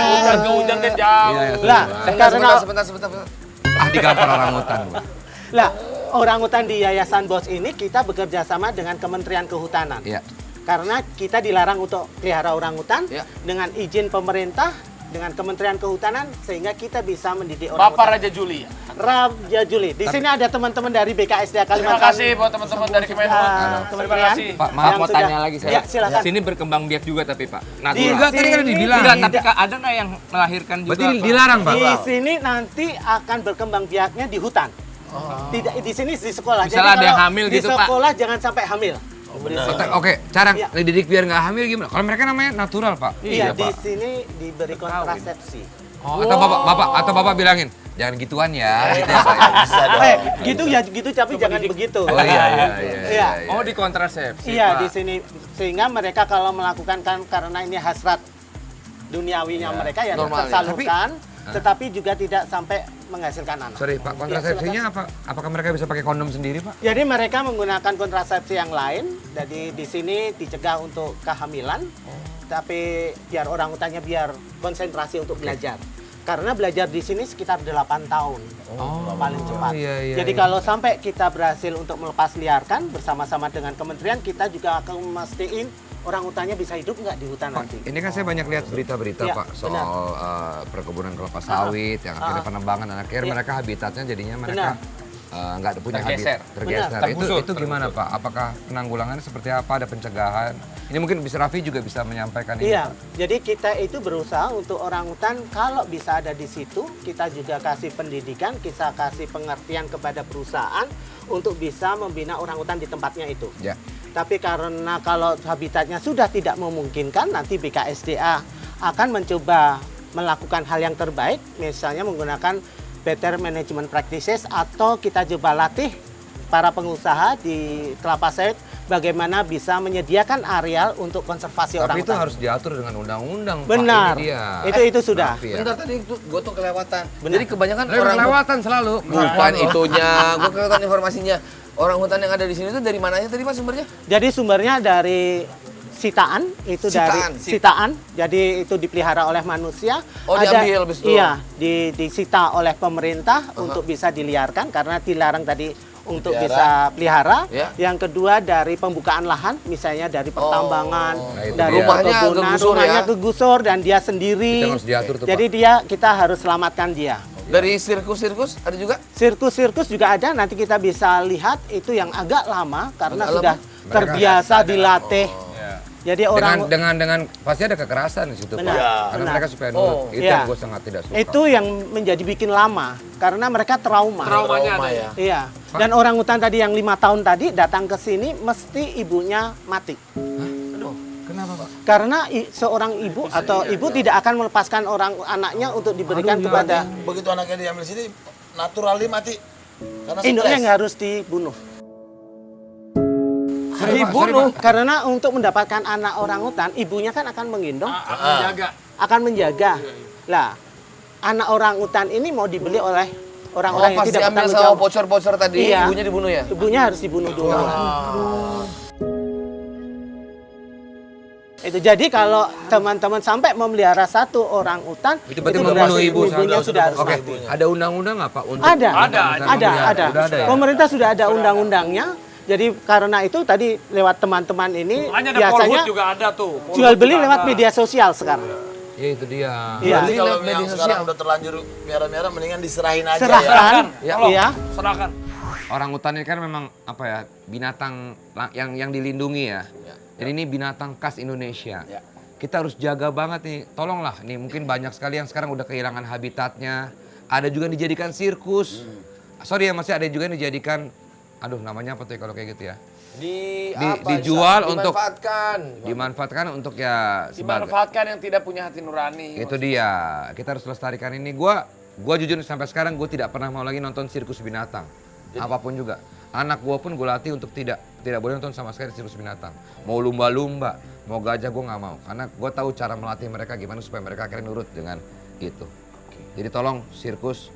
Hujan ke hujan kan jauh. Iya, iya, Lah, karena Sebentar. digampar orang hutan. Pak. lah orangutan di Yayasan BOS ini kita bekerja sama dengan Kementerian Kehutanan. Iya. Karena kita dilarang untuk pelihara orangutan Ya. dengan izin pemerintah, dengan Kementerian Kehutanan, sehingga kita bisa mendidik Bapak orangutan. Raja Juli ya. Raja Juli. Di sini ada teman-teman dari BKSDA Terima Kalimantan. kasih buat teman-teman dari Kemenhub. Terima Kementerian. kasih. Pak, maaf Yang mau sudah- tanya lagi saya. Ya, silakan. Sini berkembang biak juga tapi Pak. Di Natural. Enggak, tadi kan udah dibilang. Enggak, tapi ada nggak yang melahirkan juga? Berarti Pak? dilarang Pak? Di sini nanti akan berkembang biaknya di hutan. Tidak di sini di sekolah. Misalnya ada kalau yang hamil gitu, di Pak. sekolah jangan sampai hamil. Oke, cara Iya. dididik biar nggak hamil gimana? Kalau mereka namanya natural Pak. Iya, di sini diberi kontrasepsi. Oh, atau bapak bilangin jangan gituan ya, gitu ya Pak. Gitu ya gitu tapi jangan begitu. Oh iya. Iya. Oh, di kontrasepsi. Iya, Pak. di sini sehingga mereka kalau melakukan kan karena ini hasrat duniawinya mereka ya normal ya. tersalurkan, tetapi juga tidak sampai menghasilkan anak. Sorry Pak, kontrasepsinya apa? Apakah mereka bisa pakai kondom sendiri Pak? Jadi mereka menggunakan kontrasepsi yang lain. Jadi di sini dicegah untuk kehamilan, tapi biar orangutannya biar konsentrasi untuk belajar. Karena belajar di sini sekitar 8 tahun paling cepat. iya, Jadi iya. kalau sampai kita berhasil untuk melepas liarkan bersama-sama dengan kementerian, kita juga akan memastikan Orangutannya bisa hidup nggak di hutan Pak, nanti. ini kan saya banyak lihat berita-berita Iya, Pak soal perkebunan kelapa sawit yang akhirnya penambangan dan akhirnya mereka habitatnya jadinya mereka nggak punya Tergeser. tergeser. Tergusur. Itu gimana Pak? Apakah penanggulangannya seperti apa? Ada pencegahan? Ini mungkin bisa Raffi juga bisa menyampaikan ini. Iya, Pak. jadi kita itu berusaha untuk orangutan kalau bisa ada di situ, kita juga kasih pendidikan, kita kasih pengertian kepada perusahaan untuk bisa membina orangutan di tempatnya itu. Ya. Tapi karena kalau habitatnya sudah tidak memungkinkan, nanti BKSDA akan mencoba melakukan hal yang terbaik, misalnya menggunakan better management practices atau kita coba latih para pengusaha di kelapa sawit bagaimana bisa menyediakan areal untuk konservasi Tapi orangutan. itu harus diatur dengan undang-undang. Benar. Pak. Ini dia. Itu sudah. Raffi, ya. Bentar tadi gue tuh kelewatan. Benar. Jadi kebanyakan Orang kelewatan selalu. Bukan itunya, gue kelewatan informasinya. Orang hutan yang ada di sini tuh dari mananya tadi Mas sumbernya? Jadi sumbernya dari sitaan, itu dari sitaan. Jadi itu dipelihara oleh manusia. Oh, diambil habis itu? Iya, disita oleh pemerintah untuk bisa diliarkan karena dilarang tadi untuk bisa pelihara. Ya. Yang kedua dari pembukaan lahan, misalnya dari pertambangan, dari Rumahnya perkebunan, kegusur rumahnya ya? kegusur dan dia sendiri. Itu harus diatur tuh, Jadi kita harus selamatkan dia. Dari sirkus-sirkus ada juga? Sirkus-sirkus juga ada, nanti kita bisa lihat itu yang agak lama karena Agak sudah lama? terbiasa dilatih. Jadi orang dengan pasti ada kekerasan di situ Benar, Pak. Karena benar. mereka supaya nurut. Itu iya. yang gue sangat tidak suka. itu yang menjadi bikin lama karena mereka trauma. Traumanya ada ya. Iya. Dan orangutan tadi yang 5 tahun tadi datang ke sini mesti ibunya mati. Kenapa Pak? Karena seorang ibu atau ibu tidak akan melepaskan anaknya untuk diberikan kepada Begitu anaknya diambil sini, naturally mati. Karena induknya stres. yang harus dibunuh. Dibunuh? Karena untuk mendapatkan anak orangutan, ibunya kan akan menggendong, Menjaga. akan menjaga. Lah, anak orangutan ini mau dibeli oleh orang-orang yang pas tidak diambil bertanggung sama jawab. bocor-bocor tadi, Iya. ibunya dibunuh ya? Ibunya harus dibunuh dulu. Itu jadi kalau teman-teman sampai memelihara satu orangutan, Itu berarti membunuh ibunya sudah harus Oke, mati. ada undang-undang nggak Pak? Untuk Ada. Udah ada ya? Pemerintah sudah ada undang-undangnya. Jadi karena itu tadi lewat teman-teman ini Makanya ada biasanya Polhut juga ada tuh. Polhut jual beli juga lewat ada. media sosial sekarang. Ya itu dia. Iya. Berarti kalau media yang sosial. sekarang udah terlanjur miara-miara, mendingan diserahin aja Serahkan. ya. Tolong, Iya. serahkan. Orangutan ini kan memang apa ya, binatang yang dilindungi ya. Jadi ini binatang khas Indonesia. Ya. Kita harus jaga banget nih. Tolonglah, nih mungkin banyak sekali yang sekarang udah kehilangan habitatnya. Ada juga yang dijadikan sirkus. Sorry ya, masih ada juga yang dijadikan, aduh namanya apa tuh ya kalau kayak gitu ya. Dijual untuk dimanfaatkan untuk ya Dimanfaatkan yang tidak punya hati nurani. itu dia. Kita harus lestarikan ini. Gua jujur sampai sekarang gue tidak pernah mau lagi nonton sirkus binatang. Apapun juga. Anak gue pun gue latih untuk tidak boleh nonton sama sekali sirkus binatang. Mau lumba-lumba, mau gajah gue nggak mau. Karena gue tahu cara melatih mereka gimana supaya mereka akhirnya nurut dengan itu. Jadi tolong sirkus.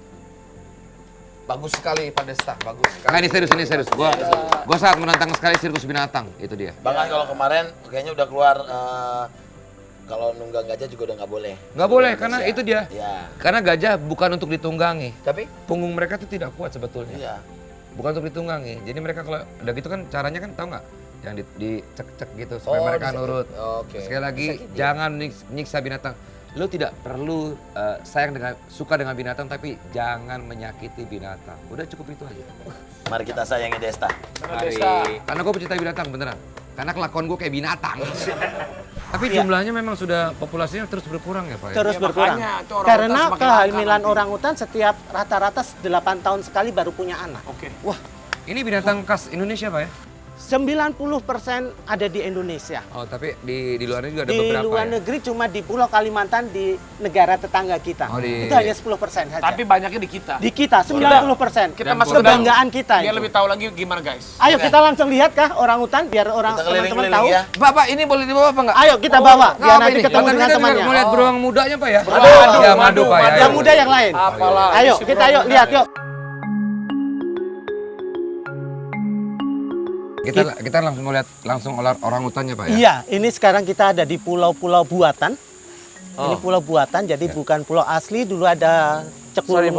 Bagus sekali Pak Desta, bagus sekali. Nah, ini serius. Gue sangat menantang sekali sirkus binatang. Itu dia. Bahkan kalau kemarin kayaknya udah keluar kalau nunggang gajah juga udah nggak boleh. Nggak boleh karena itu dia. Iya. Karena gajah bukan untuk ditunggangi. Tapi Punggung mereka tuh tidak kuat sebetulnya. iya. Bukan untuk ditunggangi. Jadi mereka kalau udah gitu kan caranya kan tahu nggak? Yang dicek-cek gitu supaya mereka nurut. Oke. Sekali lagi jangan nyiksa binatang. Lo tidak perlu suka dengan binatang tapi jangan menyakiti binatang. Udah cukup itu aja. Mari kita sayangi Desta. Karena gue pecinta binatang beneran. Karena kelakuan gue kayak binatang. Tapi jumlahnya memang sudah populasinya terus berkurang ya Pak? Terus berkurang. makanya itu orangutan Karena semakin kehamilan langka orangutan setiap rata-rata 8 tahun sekali baru punya anak. Oke. Wah, ini binatang khas Indonesia Pak ya? 90% ada di Indonesia. Oh, tapi di luar negeri juga ada Di beberapa luar ya? negeri cuma di Pulau Kalimantan di negara tetangga kita. Oh, Itu hanya 10% saja. Tapi banyaknya di kita. Di kita 90%. Kita masuk ke dalam. kebanggaan kita. Biar itu. lebih tahu lagi gimana guys. Ayo kita langsung lihat kah orangutan biar orang Kita teman-teman keliling-keliling tahu. ya. Bapak ini boleh dibawa apa enggak? Ayo kita bawa biar nanti ini? ketemu Kan dengan kita temannya. mau lihat beruang mudanya Pak ya? Madu, Ya madu Pak ya. Yang muda yang lain. Apalah. Ayo kita yuk lihat yuk. Kita langsung mau lihat orangutannya Pak ya? Iya, ini sekarang kita ada di pulau-pulau buatan. Ini pulau buatan, jadi bukan pulau asli. Dulu ada cekungan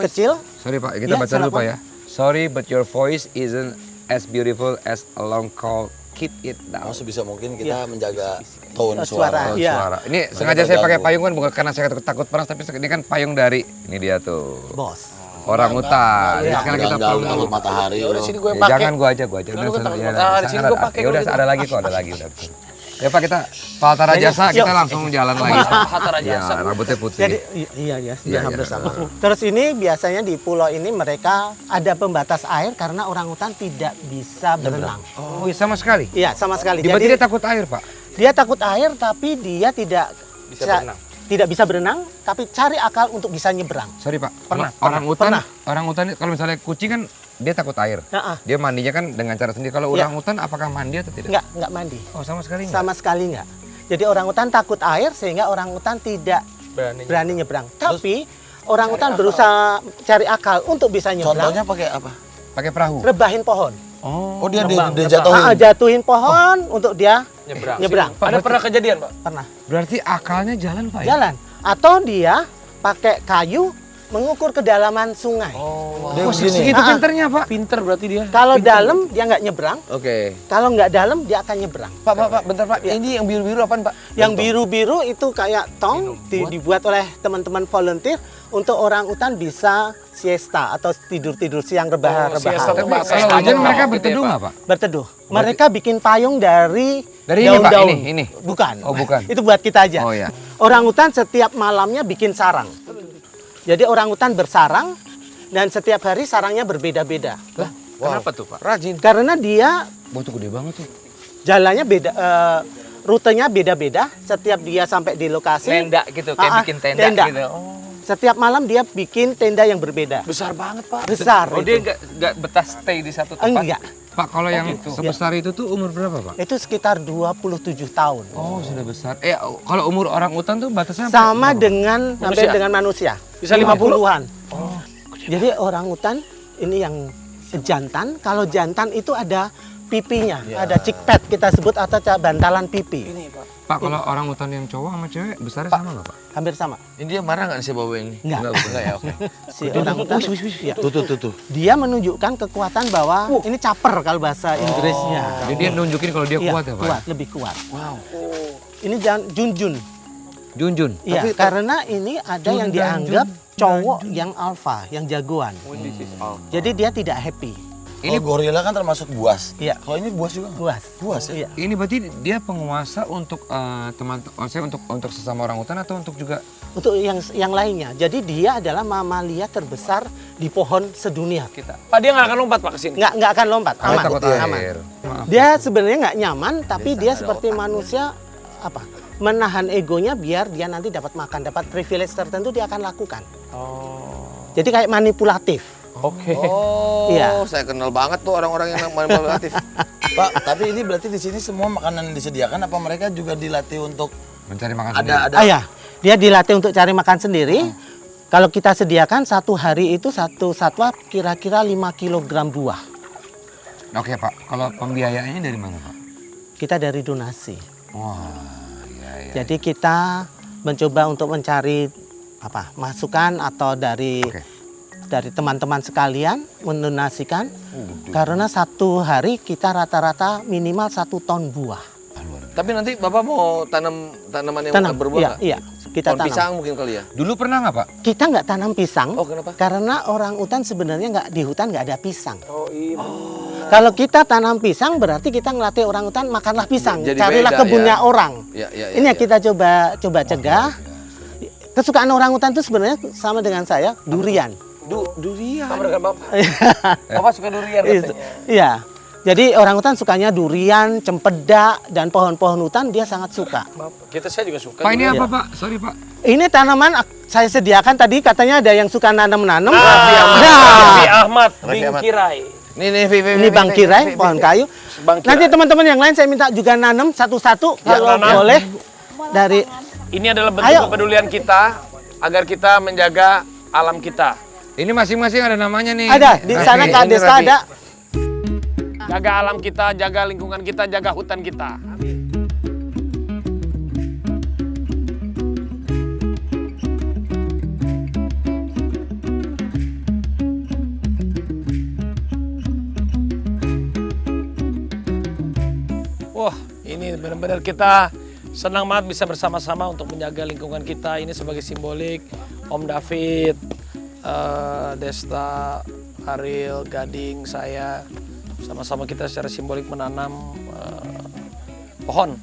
kecil. Sorry Pak, kita Ya, baca dulu silakan. Pak ya. Sorry but your voice isn't as beautiful as a long call keep it down. Sebisa mungkin kita menjaga tone Suara, suara. iya. Suara. Ini sengaja saya pakai payung kan bukan karena saya takut panas, tapi ini kan payung dari ini dia tuh. Bos. Orang hutan. Jadi sekarang kita takut matahari. Udah sini gue Ya, pakai. jangan gua aja. Lu Udah, takut ya, matahari, sini sangat- gua pakai ya udah dulu ada lagi kok, ada lagi udah. Ya Pak, kita Paltara Jasa kita langsung jalan lagi. Hatta Rajasa. Ya, rambutnya putih. Jadi iya ya, sudah Iya, hampir iya. sama. Terus ini biasanya di pulau ini mereka ada pembatas air karena orangutan tidak bisa berenang. Oh, iya, sama sekali. Iya, sama sekali. Berarti Jadi dia takut air, Pak. dia takut air tapi dia tidak tidak bisa berenang, tapi cari akal untuk bisa nyebrang. Sorry, Pak. Pernah, Orang hutan kalau misalnya kucing kan dia takut air. Dia mandinya kan dengan cara sendiri. Kalau Iya. orang hutan apakah mandi atau tidak? Enggak mandi. Oh, sama sekali enggak. Sama sekali enggak. Jadi orangutan takut air sehingga orangutan tidak berani nyebrang. Tapi orangutan berusaha cari akal untuk bisa nyebrang. Contohnya pakai apa? Pakai perahu. Rebahin pohon. Oh, dia jatuhin. Jatuhin pohon untuk dia nyebrang. Ada pernah kejadian, Pak? Pernah. Berarti akalnya jalan, Pak. Ya? Jalan. Atau dia pakai kayu mengukur kedalaman sungai. Dia segitu pinternya, Pak. Pinter berarti dia. Kalau dalam dia nggak nyebrang. Oke. Kalau nggak dalam dia akan nyebrang. Pak, bentar Pak. Ini yang biru-biru apaan, Pak? Yang biru-biru itu kayak tong dibuat oleh teman-teman volunteer untuk orangutan bisa siesta atau tidur-tidur siang siesta tuh rebahan. bahasa Kalau hujan mereka berteduh nggak, Pak? Berteduh. Mereka bikin payung dari Dari ini, Pak, daun-daun. ini. Bukan. Oh, bukan. Itu buat kita aja. Oh, ya. Orangutan setiap malamnya bikin sarang. Jadi orangutan bersarang dan setiap hari sarangnya berbeda-beda. Kenapa tuh, Pak? Rajin. Karena dia Wah, itu gede banget tuh. jalannya beda, rutenya beda-beda. Setiap dia sampai di lokasi. Tenda gitu, kayak bikin tenda gitu. Setiap malam dia bikin tenda yang berbeda. Besar banget, Pak. Besar. Oh, itu. dia nggak betah stay di satu tempat? Enggak. Pak, kalau yang sebesar itu tuh umur berapa, Pak? Itu sekitar 27 tahun. Oh, sudah besar. Kalau umur orang hutan tuh batasnya Sama berapa? dengan hampir dengan manusia. Bisa 50-an. Oh. Jadi orang hutan ini yang jantan. Kalau jantan itu ada pipinya, ada cikpet kita sebut atau bantalan pipi. Ini, Pak. Pak, kalau orang hutan yang cowok sama cewek besarnya sama nggak, Pak? Hampir sama. Ini dia marah nggak sih bawa ini? Enggak. Enggak ya, oke. Si orang hutan, ya, Tuh. dia menunjukkan kekuatan bahwa ini caper kalau bahasa Inggrisnya. Jadi dia nunjukin kalau dia Iya, kuat ya, Pak? kuat, lebih kuat. Wow. Ini junjun. Junjun. Iya, karena ini ada yang dianggap cowok yang alfa, yang jagoan. Jadi dia tidak happy. Ini gorila kan termasuk buas. Iya. Kalau ini buas juga nggak? Buas. Buas ya? Iya. Ini berarti dia penguasa untuk untuk sesama orang hutan atau untuk juga Untuk yang lainnya. Jadi dia adalah mamalia terbesar di pohon sedunia. Pak, dia nggak akan lompat, Pak, ke sini? Nggak akan lompat, aman. takut aman. air? Maaf. Dia sebenarnya nggak nyaman, tapi dia seperti manusia menahan egonya biar dia nanti dapat makan, dapat privilege tertentu dia akan lakukan. Jadi kayak manipulatif. Oke. Oh, Iya. saya kenal banget tuh orang-orang yang manipulatif. Pak, tapi ini berarti di sini semua makanan yang disediakan apa mereka juga dilatih untuk mencari makan ada Ya, dia dilatih untuk cari makan sendiri. Kalau kita sediakan satu hari itu satu satwa kira-kira 5 kg buah. Oke, Pak. Kalau pembiayaannya dari mana, Pak? Kita dari donasi. Wah, iya. Jadi kita mencoba untuk mencari masukan atau dari teman-teman sekalian mendonasikan. Karena satu hari kita rata-rata minimal 1 ton buah. Tapi nanti Bapak mau tanam tanaman yang Tanam, berbuah nggak? iya, kita Pohon tanam. pisang mungkin kali ya? Dulu pernah nggak, Pak? Kita nggak tanam pisang. Oh, kenapa? Karena orang hutan sebenarnya nggak di hutan nggak ada pisang. Oh, iya. Kalau kita tanam pisang berarti kita ngelatih orang hutan makanlah pisang. Jadi Carilah beda, kebunnya ya. orang. Ya, Ini yang kita coba cegah. Kesukaan orang hutan itu sebenarnya sama dengan saya, durian. Durian. Sama dengan Bapak. Bapak suka durian katanya. Iya. Jadi orang hutan sukanya durian, cempedak, dan pohon-pohon hutan dia sangat suka. Saya juga suka. Pak, ini durian. apa, Pak? Sorry, Pak. Ini tanaman saya sediakan tadi katanya ada yang suka nanam-nanam. Raffi Ahmad, Bingkirai. Ini bangkirai, pohon kayu. Nanti teman-teman yang lain saya minta juga nanam satu-satu kalau boleh. Dari Ini adalah bentuk kepedulian kita agar kita menjaga alam kita. Ini masing-masing ada namanya nih. ada di sana Kades ada. Jaga alam kita, jaga lingkungan kita, jaga hutan kita. Wah, ini benar-benar kita senang banget bisa bersama-sama untuk menjaga lingkungan kita. Ini sebagai simbolik Om David, Desta, Ariel, Gading, saya sama-sama kita secara simbolik menanam pohon.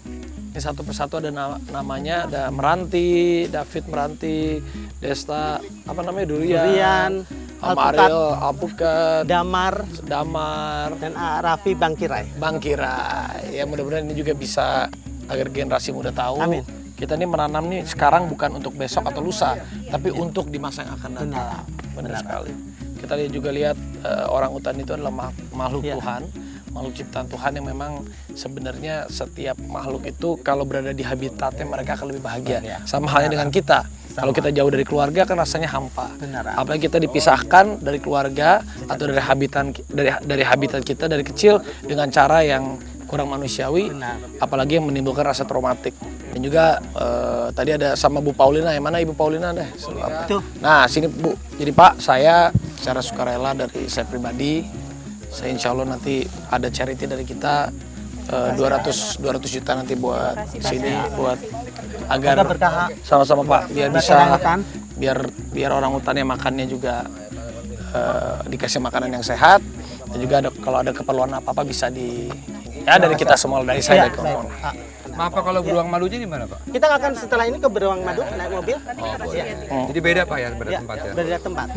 Ini satu persatu ada namanya, ada Meranti, David Meranti, Desta, apa namanya, Durian, Ariel, Alpukat, Damar, dan Raffi Bangkirai. Ya mudah-mudahan ini juga bisa agar generasi muda tahu. Amin. Kita ini menanam nih sekarang bukan untuk besok atau lusa, tapi untuk di masa yang akan datang. Benar sekali. Kita juga lihat orang utan itu adalah makhluk Tuhan, makhluk ciptaan Tuhan yang memang sebenarnya setiap makhluk itu kalau berada di habitatnya mereka akan lebih bahagia. Sama halnya dengan kita. Kalau kita jauh dari keluarga kan rasanya hampa. Apalagi kita dipisahkan dari keluarga atau dari habitat kita dari kecil dengan cara yang kurang manusiawi, apalagi yang menimbulkan rasa traumatik. Dan juga tadi ada sama Bu Paulina, yang mana Ibu Paulina deh? Nah sini Bu, jadi Pak, saya secara sukarela dari saya pribadi, saya insya Allah nanti ada charity dari kita 200 juta nanti buat sini, buat agar sama-sama Pak, biar bisa, biar orang utannya makannya juga dikasih makanan yang sehat, dan juga kalau ada keperluan apa-apa bisa dari kita semua, dari saya, dari kawan-kawan. Maaf Pak, kalau beruang madunya di mana Pak? Kita akan setelah ini ke Beruang Madu naik mobil. Jadi beda Pak ya, beda tempat ya? Beda tempat.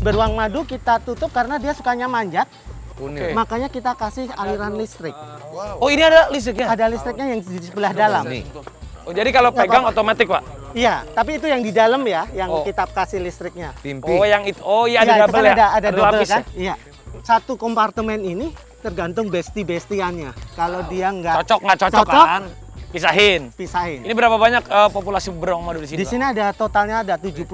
Beruang madu kita tutup karena dia sukanya manjat. Makanya kita kasih aliran listrik. Oh, ini ada listriknya? Ada listriknya yang di sebelah dalam. Oh, jadi kalau pegang otomatis, Pak? Iya, tapi itu yang di dalam ya, yang kita kasih listriknya. Oh, yang itu. Oh, iya, ada double ya? Ada double lapis kan? Iya. Satu kompartemen ini tergantung besti-bestiannya. Kalau dia nggak cocok kan? Pisahin. Ini berapa banyak populasi beruang madu di sini? Di sini ada totalnya ada 75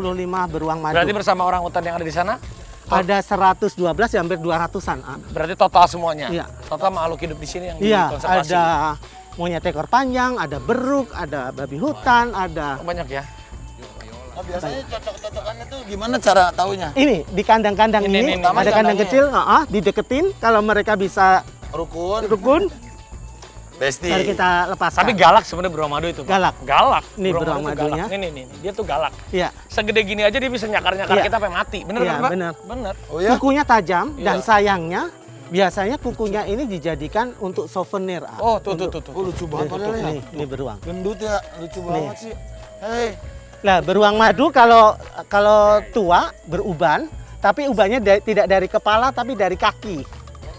beruang madu. Berarti bersama orang utan yang ada di sana? Ada 112 ya, hampir 200-an. Berarti total semuanya? Iya. Total makhluk hidup di sini yang Iya, dikonservasi? ada monyet ekor panjang, ada beruk, ada babi hutan, ada... Banyak ya? Nah, biasanya cocok-cocokannya tuh gimana cara taunya? Ini, di kandang-kandang ini ada kandang kecil, dideketin, kalau mereka bisa rukun. Besti. Baru kita lepaskan. Tapi galak sebenarnya beruang madu itu, Pak. Galak. Ini beruang madunya. Nih, dia tuh galak. Iya. Segede gini aja dia bisa nyakar-nyakar kita sampai mati. Bener kan, Pak? Bener. Oh, ya? Kukunya tajam dan sayangnya biasanya kukunya ini dijadikan untuk souvenir. Oh, tuh. Oh, lucu banget padahal. Ini beruang. Gendut ya, lucu banget sih. Hei. Nah, beruang madu kalau tua beruban, tapi ubannya tidak dari kepala tapi dari kaki.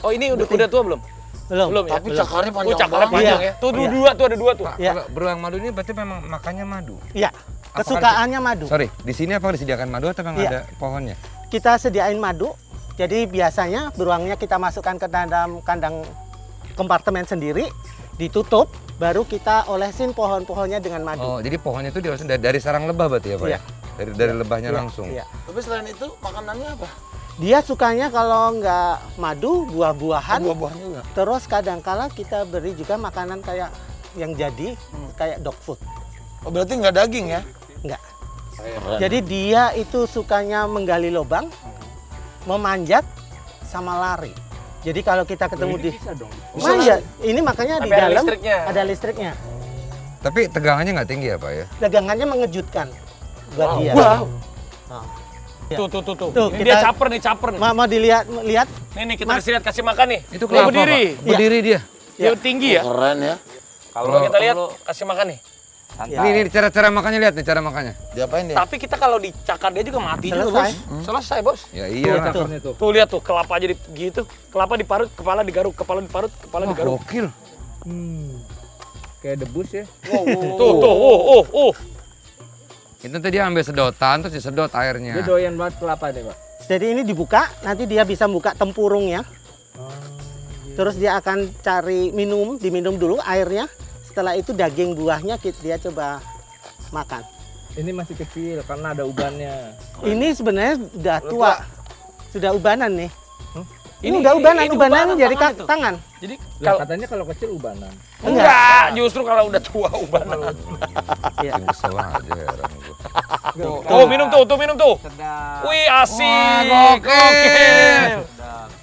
Oh, ini udah tua belum? Belum Tapi ya? cakarnya panjang. Cakarnya panjang ya. Tuh ada dua tuh. Kalau beruang madu ini berarti memang makannya madu? Iya, kesukaannya madu. Sorry, di sini apa disediakan madu atau memang ada pohonnya? Kita sediain madu, jadi biasanya beruangnya kita masukkan ke dalam kandang kompartemen sendiri, ditutup, baru kita olesin pohon-pohonnya dengan madu. Oh, jadi pohonnya itu dari sarang lebah berarti ya Pak? Iya. Dari lebahnya langsung? Iya. Tapi selain itu makanannya apa? Dia sukanya kalau nggak madu, buah-buahan. Buah-buahan juga. Terus kadang-kala kita beri juga makanan kayak yang jadi, kayak dog food. Oh, berarti nggak daging ya? Nggak. Jadi dia itu sukanya menggali lubang, memanjat, sama lari. Jadi kalau kita ketemu manjat, ini makanya di dalam ada listriknya. Tapi tegangannya nggak tinggi ya Pak ya? Tegangannya mengejutkan buat dia. Wow. Ya. Tuh. Ini dia caper nih. Mau dilihat? Nih kita lihat kasih makan nih. Itu kelapa berdiri. Pak? Berdiri dia? Dia tinggi ya? Keren ya. Kalau kita lihat kasih makan nih. Ini cara makannya, lihat nih cara makannya. Diapain dia? Tapi kita kalau dicakar dia juga mati juga, Bos. Selesai, Bos. Ya iya. Tuh lihat tuh, kelapa jadi gitu. Kelapa diparut, kepala digaruk, kepala diparut, kepala digaruk. Gokil. Kayak debus ya. Tuh. Itu tadi dia ambil sedotan, terus disedot airnya. Dia doyan banget kelapa deh, Pak. Jadi ini dibuka, nanti dia bisa buka tempurungnya. Terus dia akan cari diminum dulu airnya. Setelah itu daging buahnya dia coba makan. Ini masih kecil karena ada ubannya. Ini sebenarnya sudah tua. Sudah ubanan nih. Ini udah ubanan jadi tangan itu. tangan. Jadi Katanya kalau kecil ubanan. enggak, justru kalau udah tua ubanan. Iya. Kesel aja heran gue. Tuh minum tuh. Wih asik. Gokil.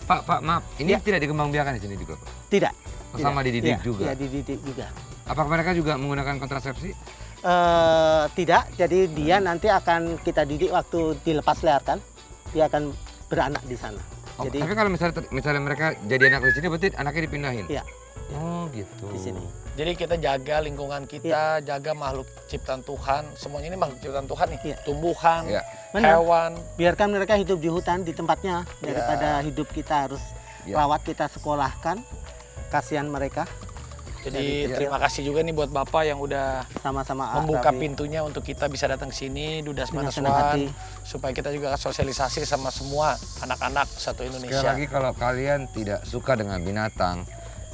Pak, maaf. Ini tidak dikembangbiakan di sini juga, Pak? Tidak. Sama dididik Iya, juga? Iya, dididik juga. Apakah mereka juga menggunakan kontrasepsi? Tidak, jadi dia nanti akan kita didik waktu dilepas liarkan, dia akan beranak di sana. Oh, Jadi tapi kalau misalnya mereka jadi anak di sini, berarti anaknya dipindahin? Iya. Oh gitu. Di sini. Jadi kita jaga lingkungan kita, jaga makhluk ciptaan Tuhan. Semuanya ini makhluk ciptaan Tuhan nih. Iya. Tumbuhan, Iya. Benar. hewan. Biarkan mereka hidup di hutan di tempatnya daripada hidup kita harus rawat, kita sekolahkan. Kasihan mereka. Jadi terima kasih juga nih buat Bapak yang udah sama-sama membuka Raffi. pintunya untuk kita bisa datang ke sini, Dudas Dengan senang hati. Manaswan, supaya kita juga sosialisasi sama semua anak-anak satu Sekali Indonesia. lagi kalau kalian tidak suka dengan binatang,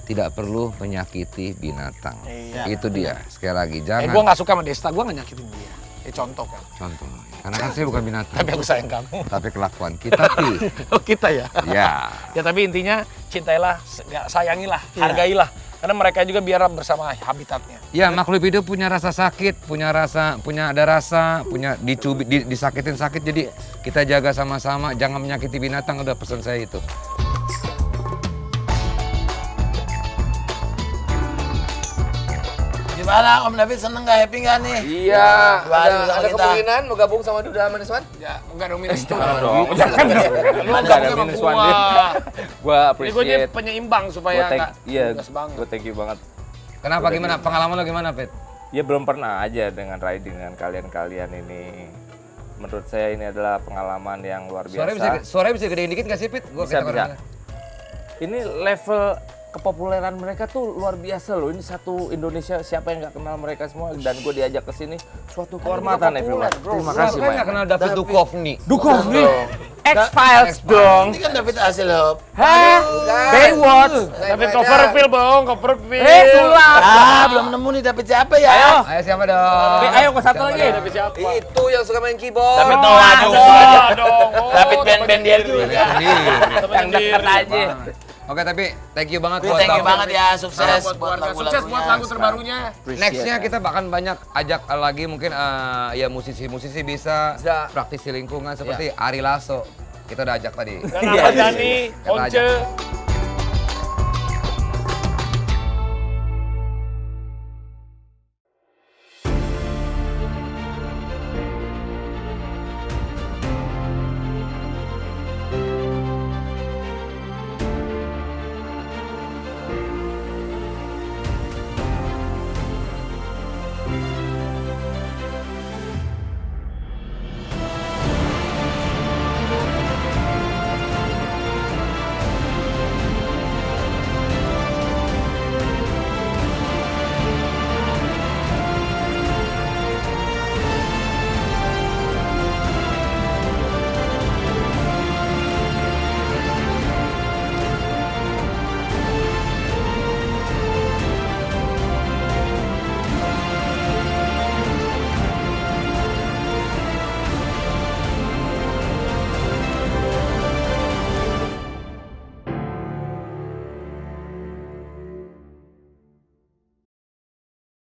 tidak perlu menyakiti binatang. Iya. Itu dia. Sekali lagi jangan. Gua nggak suka sama Desta, gua nggak nyakitin dia. Contoh kan. Contoh. Karena kan saya bukan binatang. Tapi aku sayang kamu. Tapi kelakuan kita sih. Oh kita ya. Ya. Ya tapi intinya cintailah, sayangilah, hargailah. Karena mereka juga biar bersama habitatnya. Ya, makhluk hidup punya rasa sakit, punya ada rasa, punya disakitin sakit. Jadi kita jaga sama-sama, jangan menyakiti binatang. Udah pesan saya itu. Gimana Om David, seneng nggak, happy nggak nih? Iya, Kembali bersama ada kita. kemungkinan mau gabung sama Duda Manaswan? Ya, enggak dong minus Jangan dong, jangan dong. Lu Ada gabung sama minus gua. one deh. Gua Ini gue appreciate. penyeimbang supaya enggak Iya, tugas banget. gue thank you banget. Kenapa gimana? Pengalaman lo gimana, Pet? Ya belum pernah aja dengan riding dengan kalian-kalian ini. Menurut saya ini adalah pengalaman yang luar biasa. Suaranya bisa gedein dikit nggak sih, Pit? Bisa. Ini level kepopuleran mereka tuh luar biasa loh. Ini satu Indonesia, siapa yang nggak kenal mereka semua, dan gue diajak ke sini suatu kehormatan everyone. Terima kasih, Siapa nggak kenal David Duchovny? Duchovny. X-Files dong. Ini kan David Hasselhoff. Hah? Baywatch. David Copperfield, Bang, Copperfield. Sulap. Belum nemu nih David siapa ya? Ayo siapa dong? Ayo ke satu lagi. David siapa? Itu yang suka main keyboard. David Noah dong. David band-band dia juga. Yang deket aja. Oke, tapi thank you banget Thank you banget ya, sukses buat Sukses buat lagu terbarunya. Nextnya kita bahkan banyak ajak lagi mungkin ya musisi-musisi bisa praktisi lingkungan seperti Ari Lasso. Kita udah ajak tadi. Dan Ahmad Dhani, Kita Once. ajak.